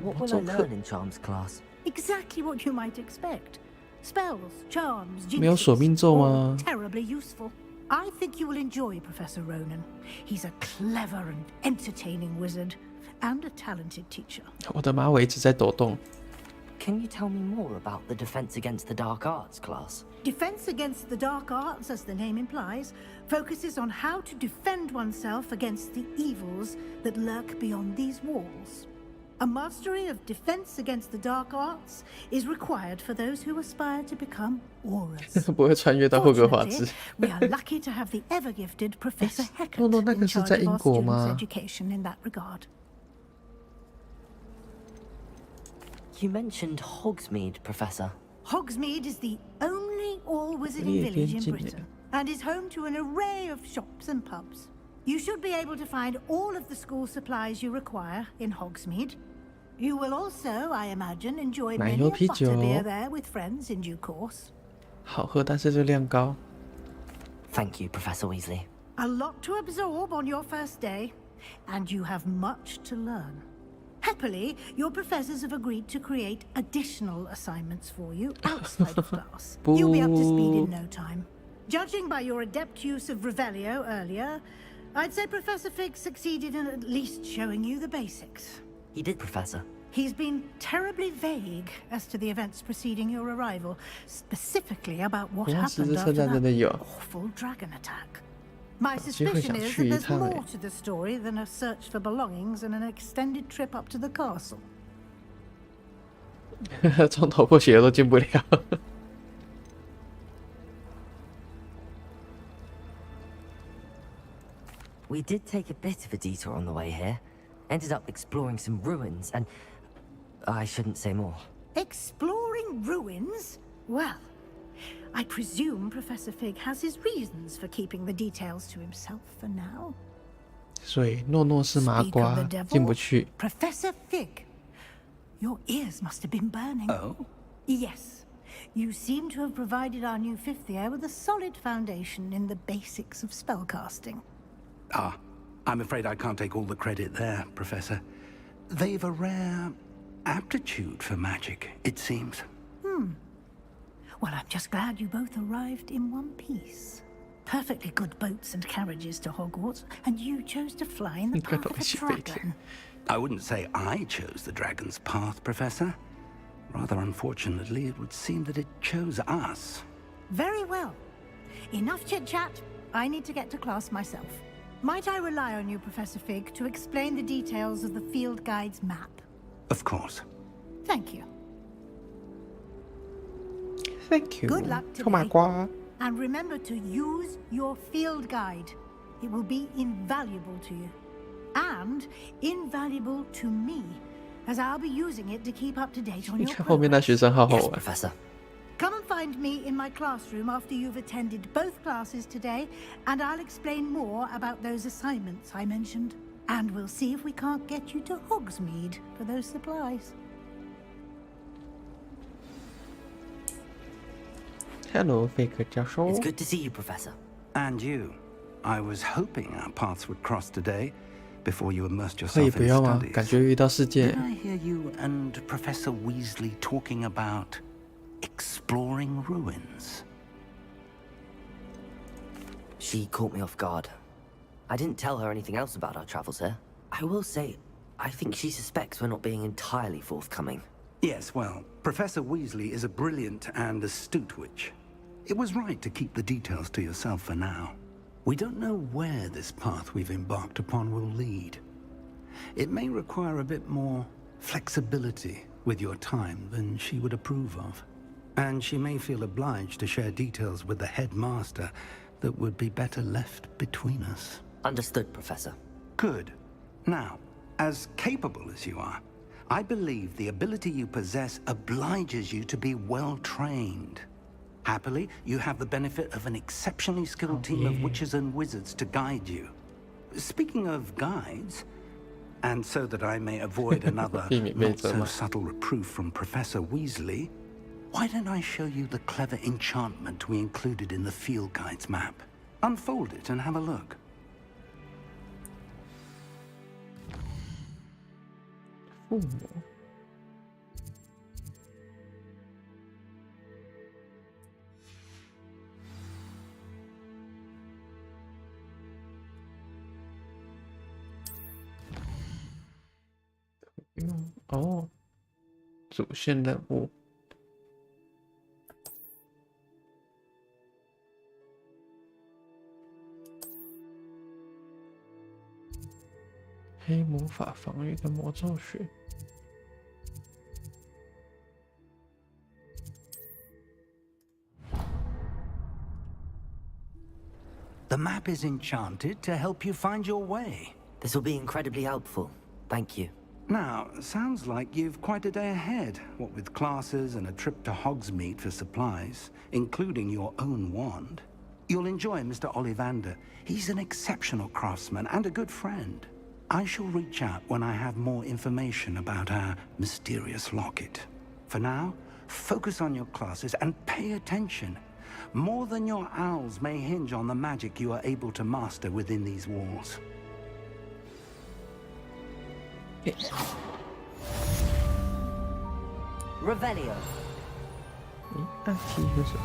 What will I learn in charms class? Exactly what you might expect. Spells, charms, 没有锁命 jinxes, 咒 吗 all terribly useful. I think you will enjoy Professor Ronan. He's a clever and entertaining wizard, and a talented teacher. 我的马尾一直在抖动。 Can you tell me more about the Defense Against the Dark Arts class? Defense Against the Dark Arts, as the name implies, focuses on how to defend oneself against the evils that lurk beyond these walls. A mastery of Defense Against the Dark Arts is required for those who aspire to become auras. 不会穿越到霍格华兹。 We are lucky to have the ever-gifted Professor Heckert 那 in 个是 charge 在 of 英 our 国 students' 吗？ education in that regard. You mentioned Hogsmeade, Professor. Hogsmeade is the only all-wizarding village in Britain, and is home to an array of shops and pubs. You should be able to find all of the school supplies you require in Hogsmeade. You will also, I imagine, enjoy many a butterbeer there with friends in due course. 好喝，但是热量高。 Thank you, Professor Weasley. A lot to absorb on your first day, and you have much to learn. Happily, your professors have agreed to create additional assignments for you outside of class. You'll be up to speed in no time. Judging by your adept use of Revelio earlier, I'd say Professor Fig succeeded in at least showing you the basics. He did, Professor. He's been terribly vague as to the events preceding your arrival, specifically about what happened after that awful dragon attack. My suspicion is that there's more to the story than a search for belongings and an extended trip up to the castle. 从头破血流都进不了。 We did take a bit of a detour on the way here. Ended up exploring some ruins and... I shouldn't say more. Exploring ruins? Well, I presume Professor Fig has his reasons for keeping the details to himself for now. 所以诺诺是麻瓜，进不去。 Professor Fig, your ears must have been burning. Oh? Yes. You seem to have provided our new fifth year with a solid foundation in the basics of spellcasting. Ah, I'm afraid I can't take all the credit there, Professor. They've a rare aptitude for magic, it seems. Well, I'm just glad you both arrived in one piece. Perfectly good boats and carriages to Hogwarts, and you chose to fly in the path of a dragon. I wouldn't say I chose the dragon's path, Professor. Rather unfortunately, it would seem that it chose us. Very well. Enough chit-chat. I need to get to class myself. Might I rely on you, Professor Fig, to explain the details of the field guide's map? Of course. Thank you. Thank you. Good luck today. And remember to use your field guide. It will be invaluable to you. And invaluable to me, as I'll be using it to keep up to date on your progress. Yes, Professor. Come and find me in my classroom after you've attended both classes today, and I'll explain more about those assignments I mentioned. And we'll see if we can't get you to Hogsmeade for those supplies. Hello, Faker 教授。 It's good to see you, Professor. And you. I was hoping our paths would cross today, before you immersed 可以 yourself 不 in 要吗？ studies. 感觉遇到世界。 Did I hear you and Professor Weasley talking about exploring ruins? She caught me off guard. I didn't tell her anything else about our travels here. I will say, I think she suspects we're not being entirely forthcoming. Yes, well, Professor Weasley is a brilliant and astute witch. It was right to keep the details to yourself for now. We don't know where this path we've embarked upon will lead. It may require a bit more flexibility with your time than she would approve of. And she may feel obliged to share details with the headmaster that would be better left between us. Understood, Professor. Good. Now, as capable as you are, I believe the ability you possess obliges you to be well-trained. Happily, you have the benefit of an exceptionally skilled team of witches and wizards to guide you. Speaking of guides, and so that I may avoid another not-so-subtle reproof from Professor Weasley, why don't I show you the clever enchantment we included in the field guide's map? Unfold it and have a look. 父母哦，主线任务。黑魔法防御的魔咒学。The map is enchanted to help you find your way. This will be incredibly helpful. Thank you. Now, sounds like you've quite a day ahead, what with classes and a trip to Hogsmeade for supplies, including your own wand. You'll enjoy Mr. Ollivander. He's an exceptional craftsman and a good friend. I shall reach out when I have more information about our mysterious locket. For now, focus on your classes and pay attention. More than your owls may hinge on the magic you are able to master within these walls. Revelio. 暗器是什么？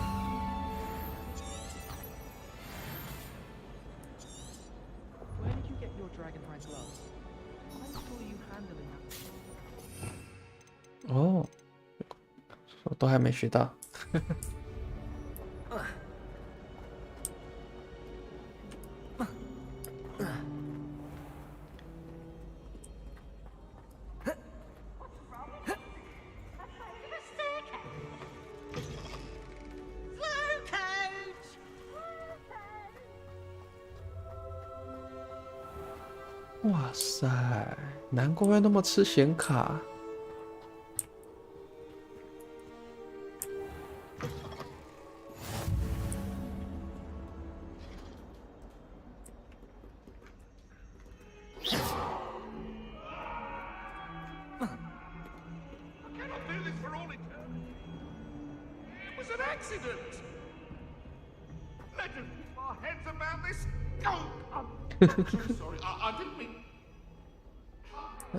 Where did you get your dragonhide gloves? I saw you handling them. 哦，我都还没学到。哇塞，难怪会那么吃显卡。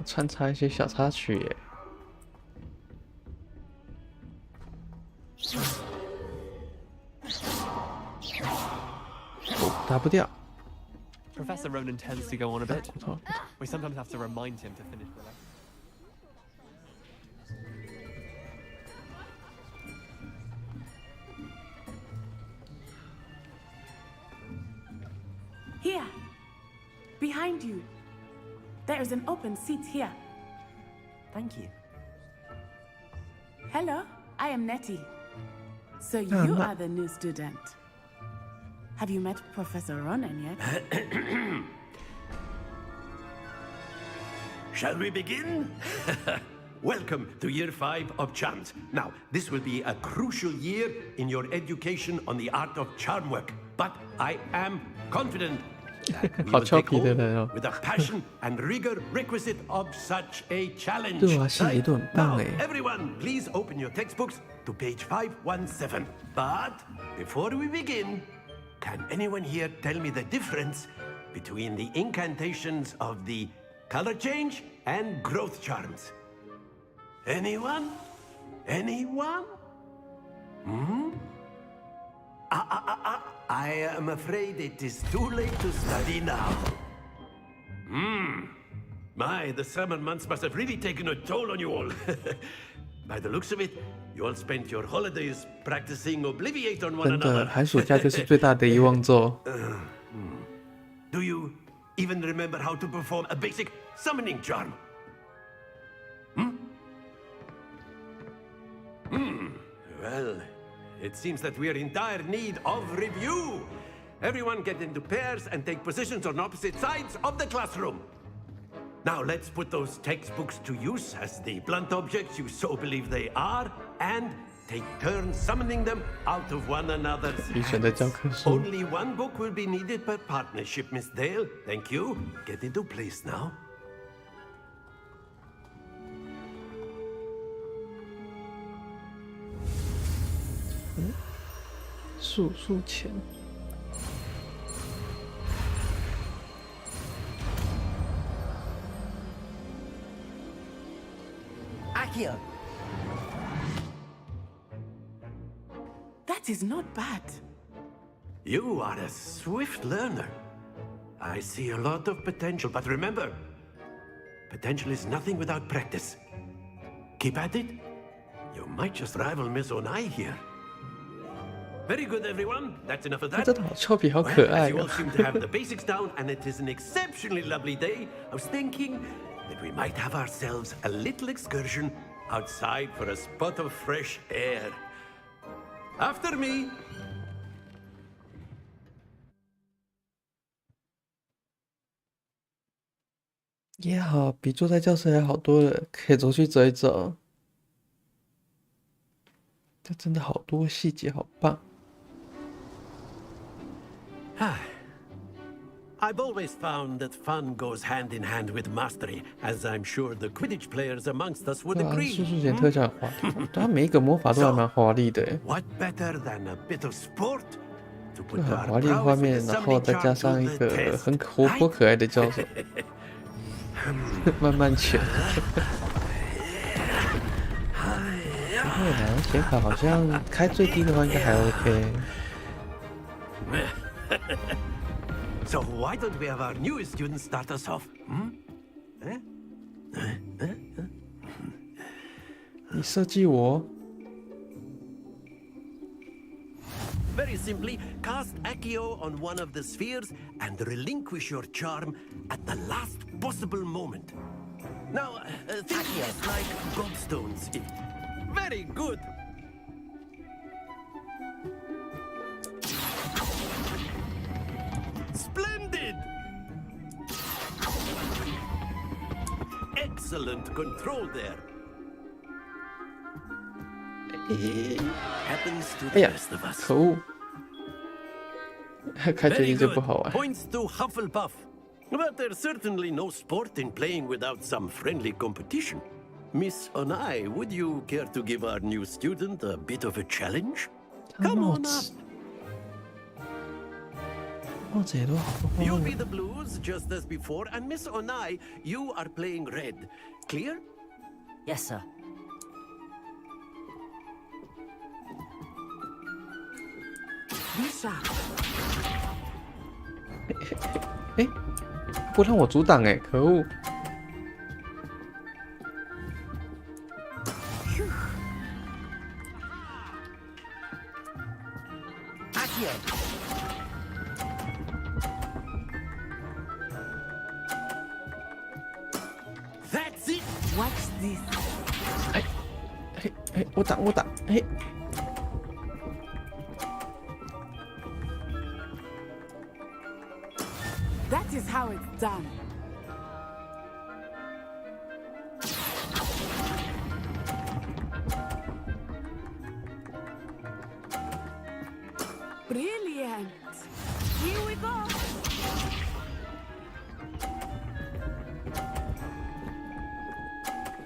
穿插一些小插曲耶。打不掉。 Professor Ronan tends to go on a bit. We sometimes have to remind him to finish the lesson. Here, behind you. There is an open seat here. Thank you. Hello, I am Nettie. So you are the new student. Have you met Professor Ronan yet? Shall we begin? Welcome to Year 5 of Charms. Now, this will be a crucial year in your education on the art of charm work. But I am confident that we will take home with the passion and rigor requisite of such a challenge. Now, everyone, please open your textbooks to page 517. But before we begin, can anyone here tell me the difference between the incantations of the color change and growth charms? Anyone? Anyone? I am afraid it is too late to study now. My, the summer months must have really taken a toll on you all. By the looks of it, you all spent your holidays practicing Obliviate on one 真的， another. 寒暑假就是最大的遗忘咒。 Do you even remember how to perform a basic summoning charm? Well, it seems that we are in dire need of review. Everyone get into pairs and take positions on opposite sides of the classroom. Now let's put those textbooks to use as the blunt objects you so believe they are, and take turns summoning them out of one another's hands. Only one book will be needed per partnership, Miss Dale. Thank you. Get into place now. 数钱。 Accio. That is not bad. You are a swift learner. I see a lot of potential, but remember, Potential is nothing without practice. Keep at it. You might just rival Miss Onai here. Very good, everyone. That's enough of 他 that. 真的好俏皮，好可 Well, 爱 as you 哦 all seem to have the basics down, and it is an exceptionally lovely day, I was thinking that we might have ourselves a little excursion outside for a spot of fresh air. After me. 也好，比坐在教室还好多了，可以出去走一走。这真的好多细节，好棒。I've always found that fun goes hand in hand with mastery, as I'm sure the Quidditch players amongst us would 对啊， agree. 速速前特效很华丽，他每一个魔法都还蛮华丽的。 What better than a bit of sport to 就 put 很 our 华丽的 prowess 画 with 面， the 然后 summoning 再加 charm 上 to 一 the 个 test, 很活泼 right? 可爱的教授，慢慢拳。不会啦，显卡好像开最低的话应该还 OK。 So why don't we have our newest student start us off? Eh? 你设计我？ Very simply, cast Accio on one of the spheres and relinquish your charm at the last possible moment. Now, think of this like gobstones. Very good. Splendid. Excellent control there. Happens to 哎 the 呀 best of，us. 可恶！开决 Very 定就 good. 不好玩。 Points to Hufflepuff. But there's certainly no sport in playing without some friendly competition. Miss Onai, would you care to give our new student a bit of a challenge? Come on up. 帽子也都好多花 You'll 纹 be the blues, just as before, and Miss Onai, you are playing red. Clear? Yes, sir. Lisa. 哎，不让我阻挡哎，可恶！ That's it. Watch this. 哎，我挡，哎， That is how it's done. Brilliant. Here we go.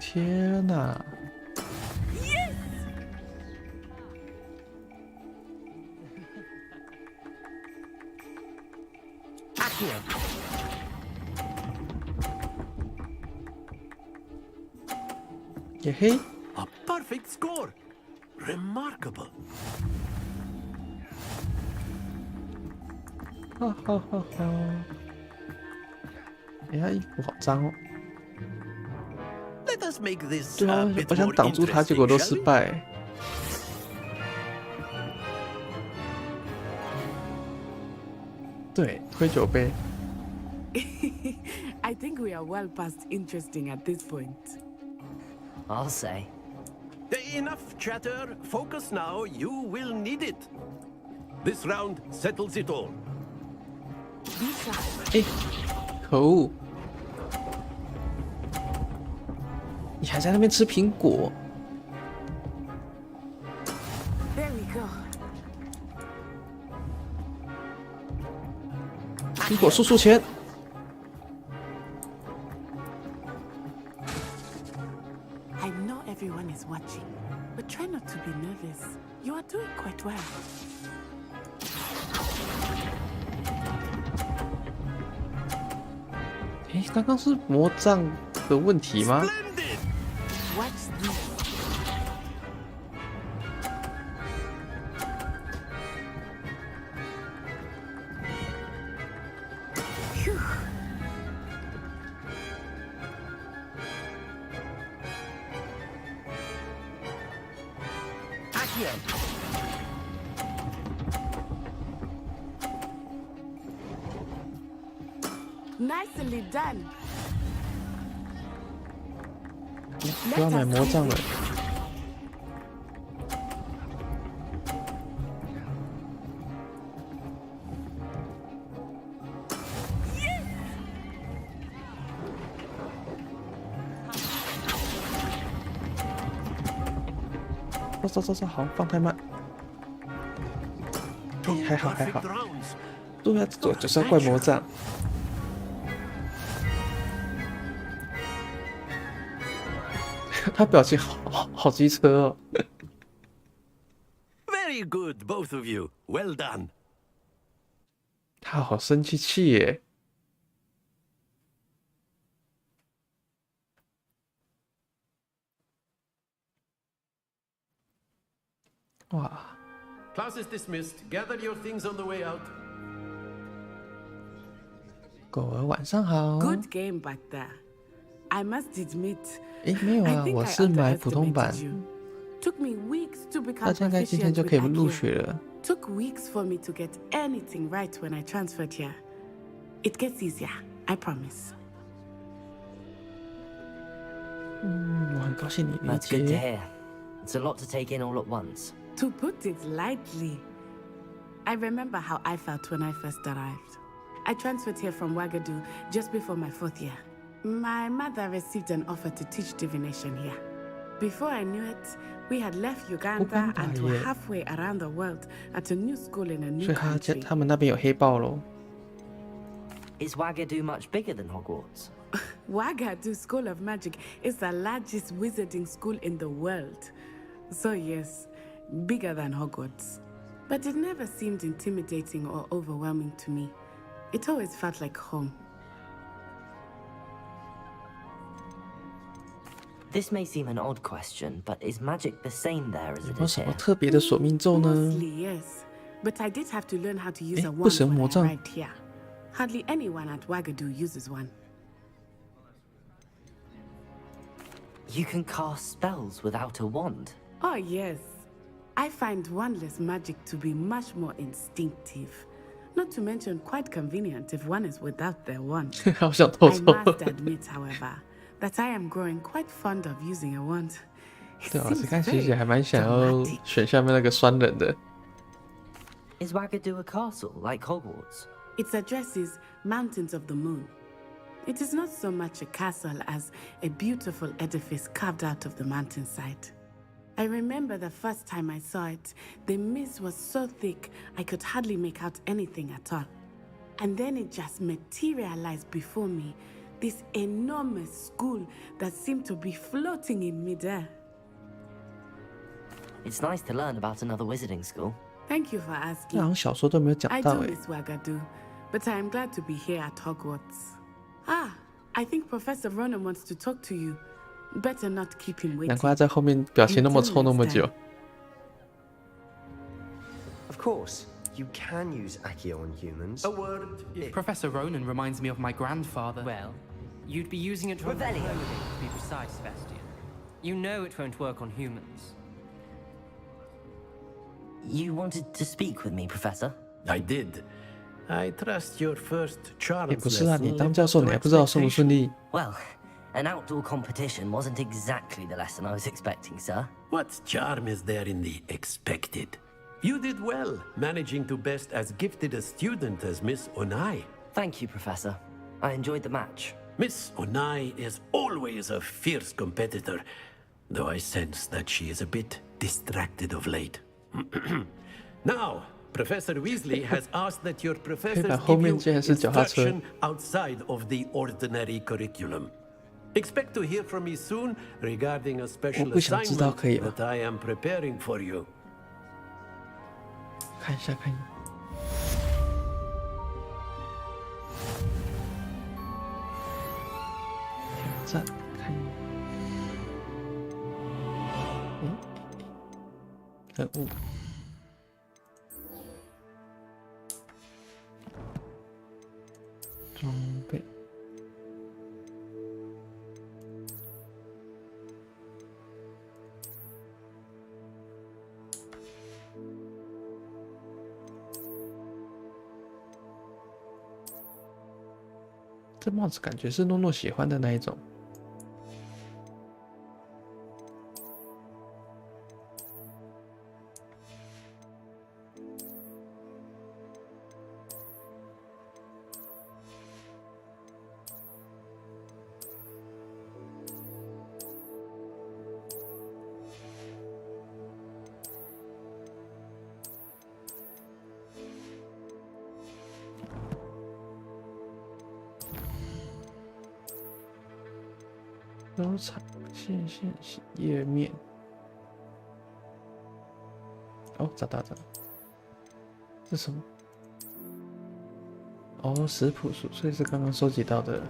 天哪！ Yes. Accio. 也嘿， A perfect score. Remarkable. 哈哈哈哈！哎呀，衣服好脏哦。 Let us make this 对啊， a bit 我想 more 挡住他，结果 interesting, 都 shall 失 we? 败。对，推酒杯。 I think we are well past interesting at this point. I'll say. Enough chatter. Focus now. You will need it. This round settles it all. Lisa. 哎，可恶！你还在那边吃苹果？ There we go. 苹果速速前！ I know everyone is watching, but try not to be nervous. You are doing quite well. 哎，刚刚是魔杖的问题吗？ Watch this. Phew. here. Nicely done. 都要买魔杖了。走，好，放太慢。还好。对啊，就是要怪魔杖。他表情好机车哦。Very good, both of you. Well done. 他好生气耶。哇！ Class is dismissed. Gather your things on the way out. 狗儿晚上好。Good game back there. I must admit. 没有啊，我是买普通版。 Took me weeks to become 大家应该今天就可以入学了。 Took weeks for me to get anything right when I transferred here. It gets easier, I promise. 我很高兴你理 That's good to 解。 hear. It's a lot to take in all at once. To put it lightly, I remember how I felt when I first arrived. I transferred here from Ouagadougou just before my 4th year. My mother received an offer to teach divination here. Before I knew it, we had left Uganda and were halfway around the world at a new school in a new 所以 country. 他们那边有黑豹咯。 Is Ouagadougou much bigger than Hogwarts? Ouagadougou School of Magic is the largest wizarding school in the world. So yes, bigger than Hogwarts. But it never seemed intimidating or overwhelming to me. It always felt like home. This may seem an odd question, but is magic the same there as it 有 is 什么 here? 特别的索命咒呢？ Mostly yes, but I did have to learn how to use a 不使 wand 用魔 when 杖 I arrived here. Hardly anyone at Ouagadougou uses one. You can cast spells without a wand. Oh yes, I find wandless magic to be much more instinctive. Not to mention quite convenient if one is without their wand. 好想偷 I 偷。 must admit, however, that I am growing quite fond of using a wand. It 对啊，我 seems 刚其实 very 还蛮想要 dramatic. 选下面那个酸人的。 Is Ouagadougou a castle like Hogwarts? Its address is Mountains of the Moon. It is not so much a castle as a beautiful edifice carved out of the mountainside. I remember the first time I saw it, the mist was so thick I could hardly make out anything at all. And then it just materialized before me, this enormous school that seemed to be floating in midair. It's nice to learn about another wizarding school. Thank you for 这好 asking. 像小说都没有讲 I 到 do 哎。 miss Ouagadougou, but I am glad to be here at Hogwarts. Ah, I think Professor Ronan wants to talk to you. Better not keep him 难 waiting. 怪他在后面表情那么臭那么久。 Of course, you can use Accio on humans. A word. Professor Ronan reminds me of my grandfather. Well, you'd be using it to avoid clothing, to be precise, Sebastian. You know it won't work on humans. You wanted to speak with me, Professor? I did. I trust your first 也 charms 不是啊， lesson 你当 lived 教 up 授 to 你还不知道顺不顺利？ Well, an outdoor competition wasn't exactly the lesson I was expecting, sir. What charm is there in the expected? You did well, managing to best as gifted a student as Miss Onai. Thank you, Professor. I enjoyed the match. Miss Onai is always a fierce competitor, though I sense that she is a bit distracted of late. Now, Professor Weasley has asked that your professors give you instruction outside of the ordinary curriculum. Expect to hear from me soon regarding a special assignment that I am preparing for you. 看一下，看一下。挑战，看一下。任务。装备。这帽子感觉是诺诺喜欢的那一种。收藏线页面。哦，找到。这是什么？哦，食谱书，所以是刚刚收集到的。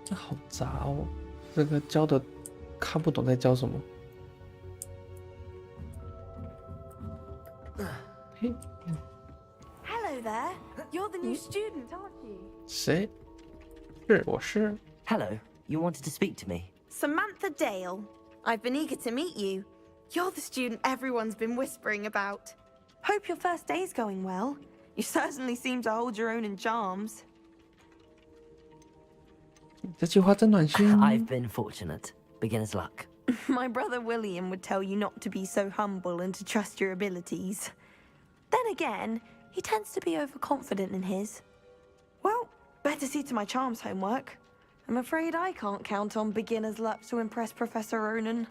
这好杂哦，这个教的看不懂在教什么。嘿， Hello there. You're the new student, aren't you? 谁？是，我是。Hello, you wanted to speak to me? Samantha Dale. I've been eager to meet you. You're the student everyone's been whispering about. Hope your first day's going well. You certainly seem to hold your own in charms. 这句话真暖心。I've been fortunate. Beginner's luck. My brother William would tell you not to be so humble and to trust your abilities. Then again, he tends to be overconfident in his. Well, better see to my charms homework. I'm afraid I can't count on beginner's luck to impress Professor Ronan.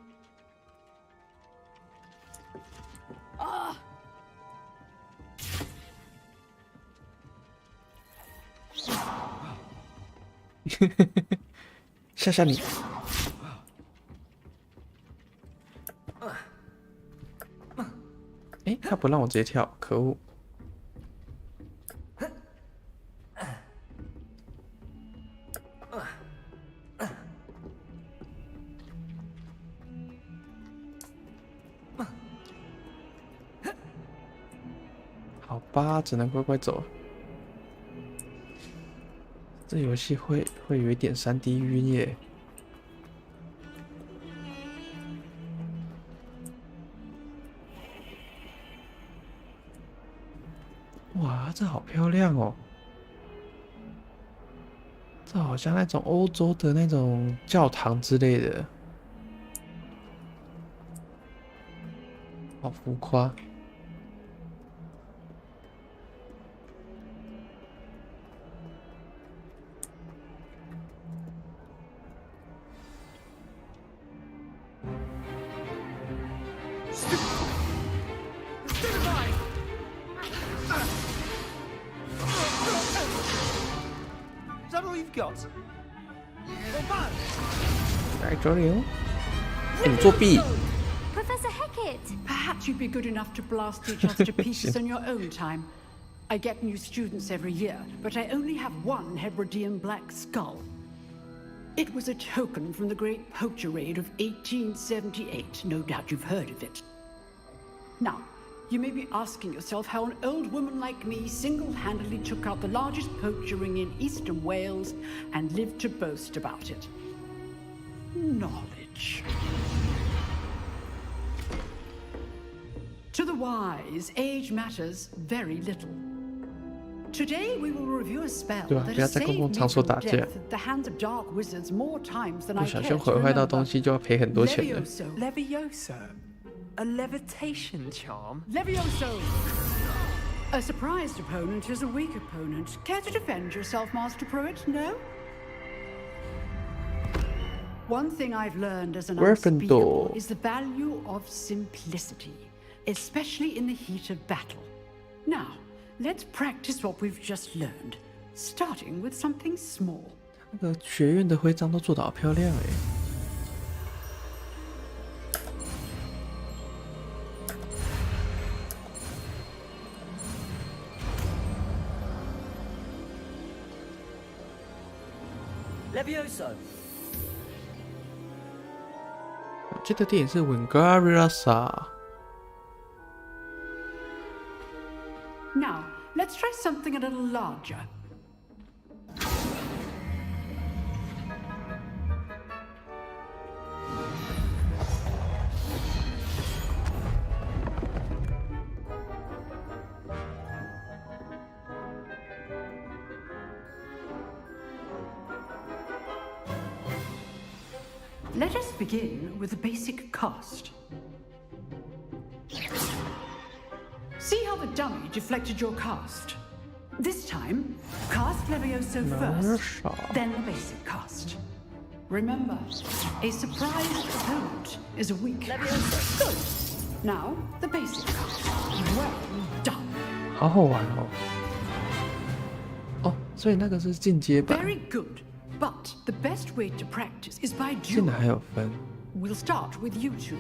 Ah! 吓吓你！哎，他不让我直接跳，可恶！好吧，只能乖乖走。这游戏会有一点3D 晕耶。哇，这好漂亮哦！这好像那种欧洲的那种教堂之类的，好浮夸。来周流，你作弊。 Professor Hecat! Perhaps you'd be good enough to blast each other to pieces in your own time. I get new students every year, but I only have one Hebridean black skull. It was a token from the Great Poacher Raid of 1878. No doubt you've heard of it. Now, you may be asking yourself how an old woman like me single-handedly took out the largest poacher ring in eastern Wales and lived to boast about it. Knowledge. To the wise, age matters very little. Today we will review a spell that has saved me from death at the hands of dark wizards more times than I care to remember. Levioso. A levitation charm? Levioso! A surprised opponent is a weak opponent. Care to defend yourself, Master Pruitt? No? One thing I've learned as an unspeakable is the value of simplicity, especially in the heat of battle. Now, let's practice what we've just learned, starting with something small. 那个学院的徽章都做得好漂亮哎。 Levioso. 我记得电影是 Wingardium。 Now, let's try something a little larger. Let us begin with the basic cast. See how the dummy deflected your cast? This time, cast Levioso first, then the basic cast. Remember, a surprised opponent is a weak Levioso. Good. Now, the basic cast. Well done. 好好玩哦。哦，所以那个是进阶版。 Very good. But the best way to practice is by 竟 duel. 然还有分。 We'll start with you two.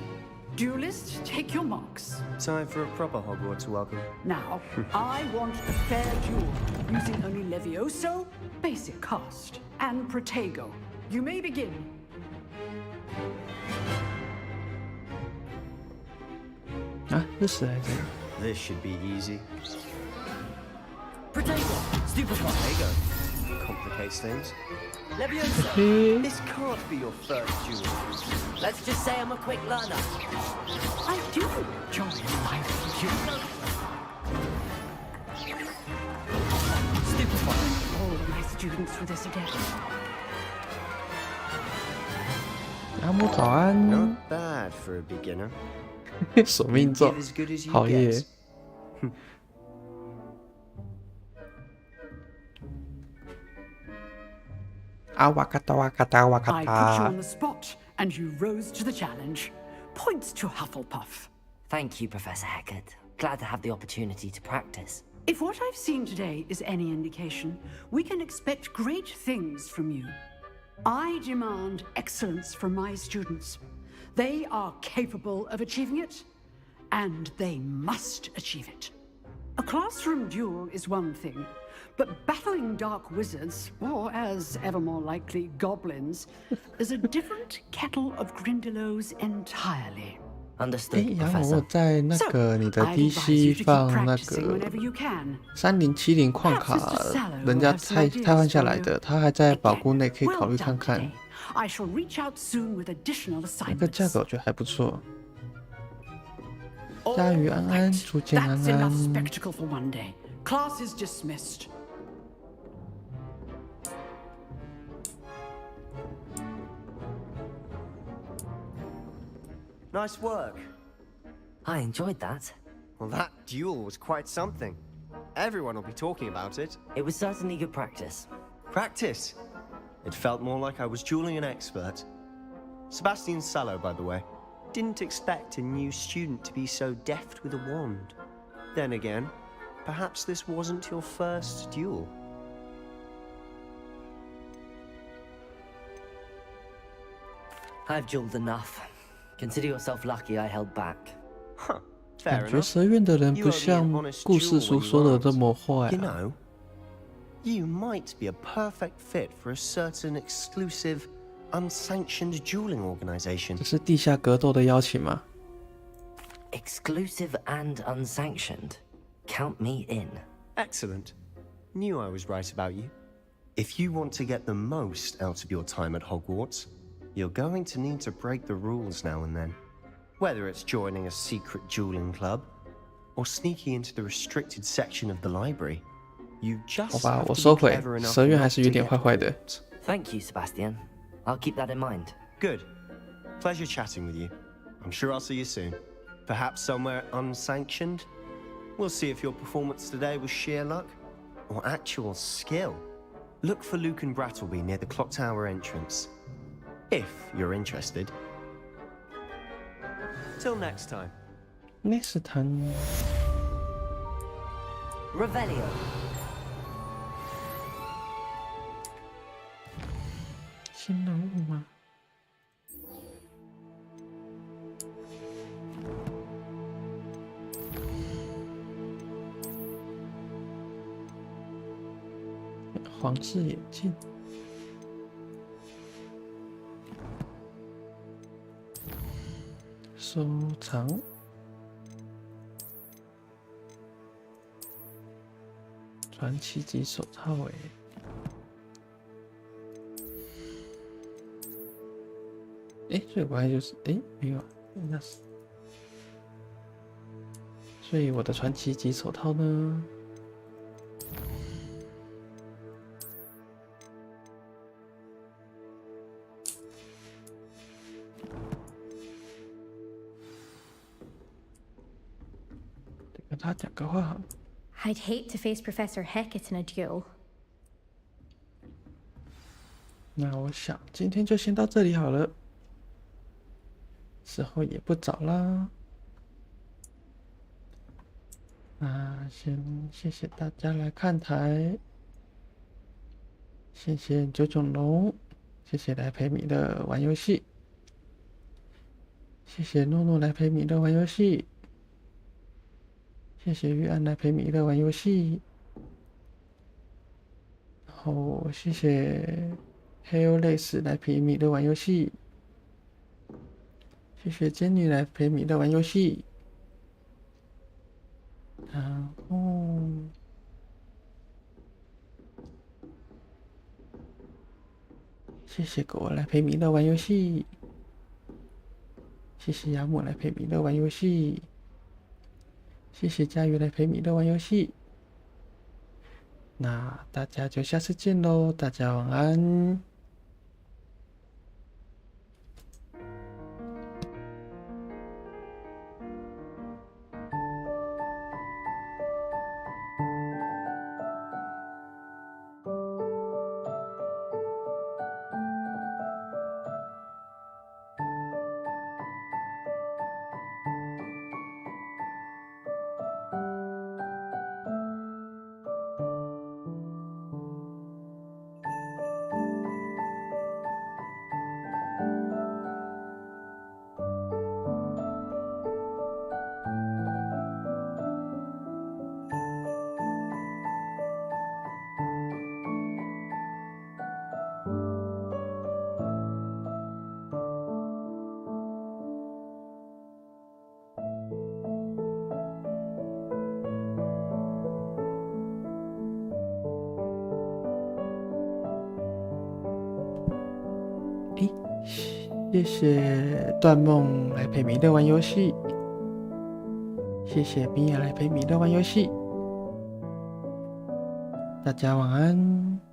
Duelists, take your marks. Time for a proper Hogwarts welcome. Now, I want a fair duel, using only Levioso, basic cast, and Protego. You may begin. Ah, 这是来着。 This should be easy. Protego, stupefy. Protego complicates things. Levioso. This can't be your first duel. Let's just say I'm a quick learner. I do join my duel. Stupefy. All of my students for this day. 阿木早安。 Not bad for a beginner. 索命咒 Give as good as you 好耶 get.啊哇咔哒哇咔哒哇咔 I put you 哒 on。the spot, and you rose to the challenge. Points to Hufflepuff. Thank you, Professor Hecat. Glad to have the opportunity to practice. If what I've seen today is any indication, we can expect great things from you. I demand excellence from my students. They are capable of achieving it, and they must achieve it. A classroom duel is one thing, but battling dark wizards, or as ever more likely, goblins, is a different kettle of Grindylows entirely. 哎 Understood, 然后我 Professor. 在那个你的 I'd DC advise you to keep 放那 practicing 个 whenever you can. 3070矿卡 人家汰换下来的，他还在宝库内，可以考虑看看。 I shall reach out soon with additional 那个 assignments. 价格我觉得还不错。佳瑜安安，初见安 That's enough 安。 spectacle for one day. Class is dismissed. Nice work. I enjoyed that. Well, that duel was quite something. Everyone will be talking about it. It was certainly good practice. Practice? It felt more like I was dueling an expert. Sebastian Sallow, by the way. Didn't expect a new student to be so deft with a wand. Then again, perhaps this wasn't your first duel. I've dueled enough. Consider yourself lucky I held back. Huh. 感 Fair 觉 enough. 蛇院的人 You 不 owe me 像 an honest 故事 duel 书 when you 说的 asked. 这么坏 You 啊。 know, you might be a perfect fit for a certain exclusive, unsanctioned dueling organization. 这是地下格斗的邀请吗？ Exclusive and unsanctioned. Count me in. Excellent. Knew I was right about you. If you want to get the most out of your time at Hogwarts, you're going to need to break the rules now and then. Whether it's joining a secret dueling club, or sneaking into the restricted section of the library, you 好 just 吧， have 我 to 收 be 回。 clever enough 蛇院还 not 是有 to 点 get 坏坏的。 caught. Thank you, Sebastian. I'll keep that in mind. Good. Pleasure chatting with you. I'm sure I'll see you soon. Perhaps somewhere unsanctioned? We'll see if your performance today was sheer luck or actual skill. Look for Luke and Brattleby near the clock tower entrance. If you're interested. Till next time. Next time. Revelio. 新人物吗？皇室眼镜。收藏。传奇级手套所以我还就是没有啊，那是，所以我的传奇级手套呢？得跟他讲个话好了。I'd hate to face Professor Hecat in a duel. 那我想今天就先到这里好了，时候也不早啦。那先谢谢大家来看台，谢谢九九龙，谢谢来陪米乐玩游戏，谢谢诺诺来陪米乐玩游戏，谢谢玉安来陪米乐玩游戏，然后谢谢黑欧类似来陪米乐玩游戏，谢谢尖女来陪米乐玩游戏，然后谢谢狗来陪米乐玩游戏，谢谢亚木来陪米乐玩游戏，谢谢佳瑜来陪米乐玩游戏。那大家就下次见喽，大家晚安。谢谢段梦来陪米乐玩游戏，谢谢米娅来陪米乐玩游戏，大家晚安。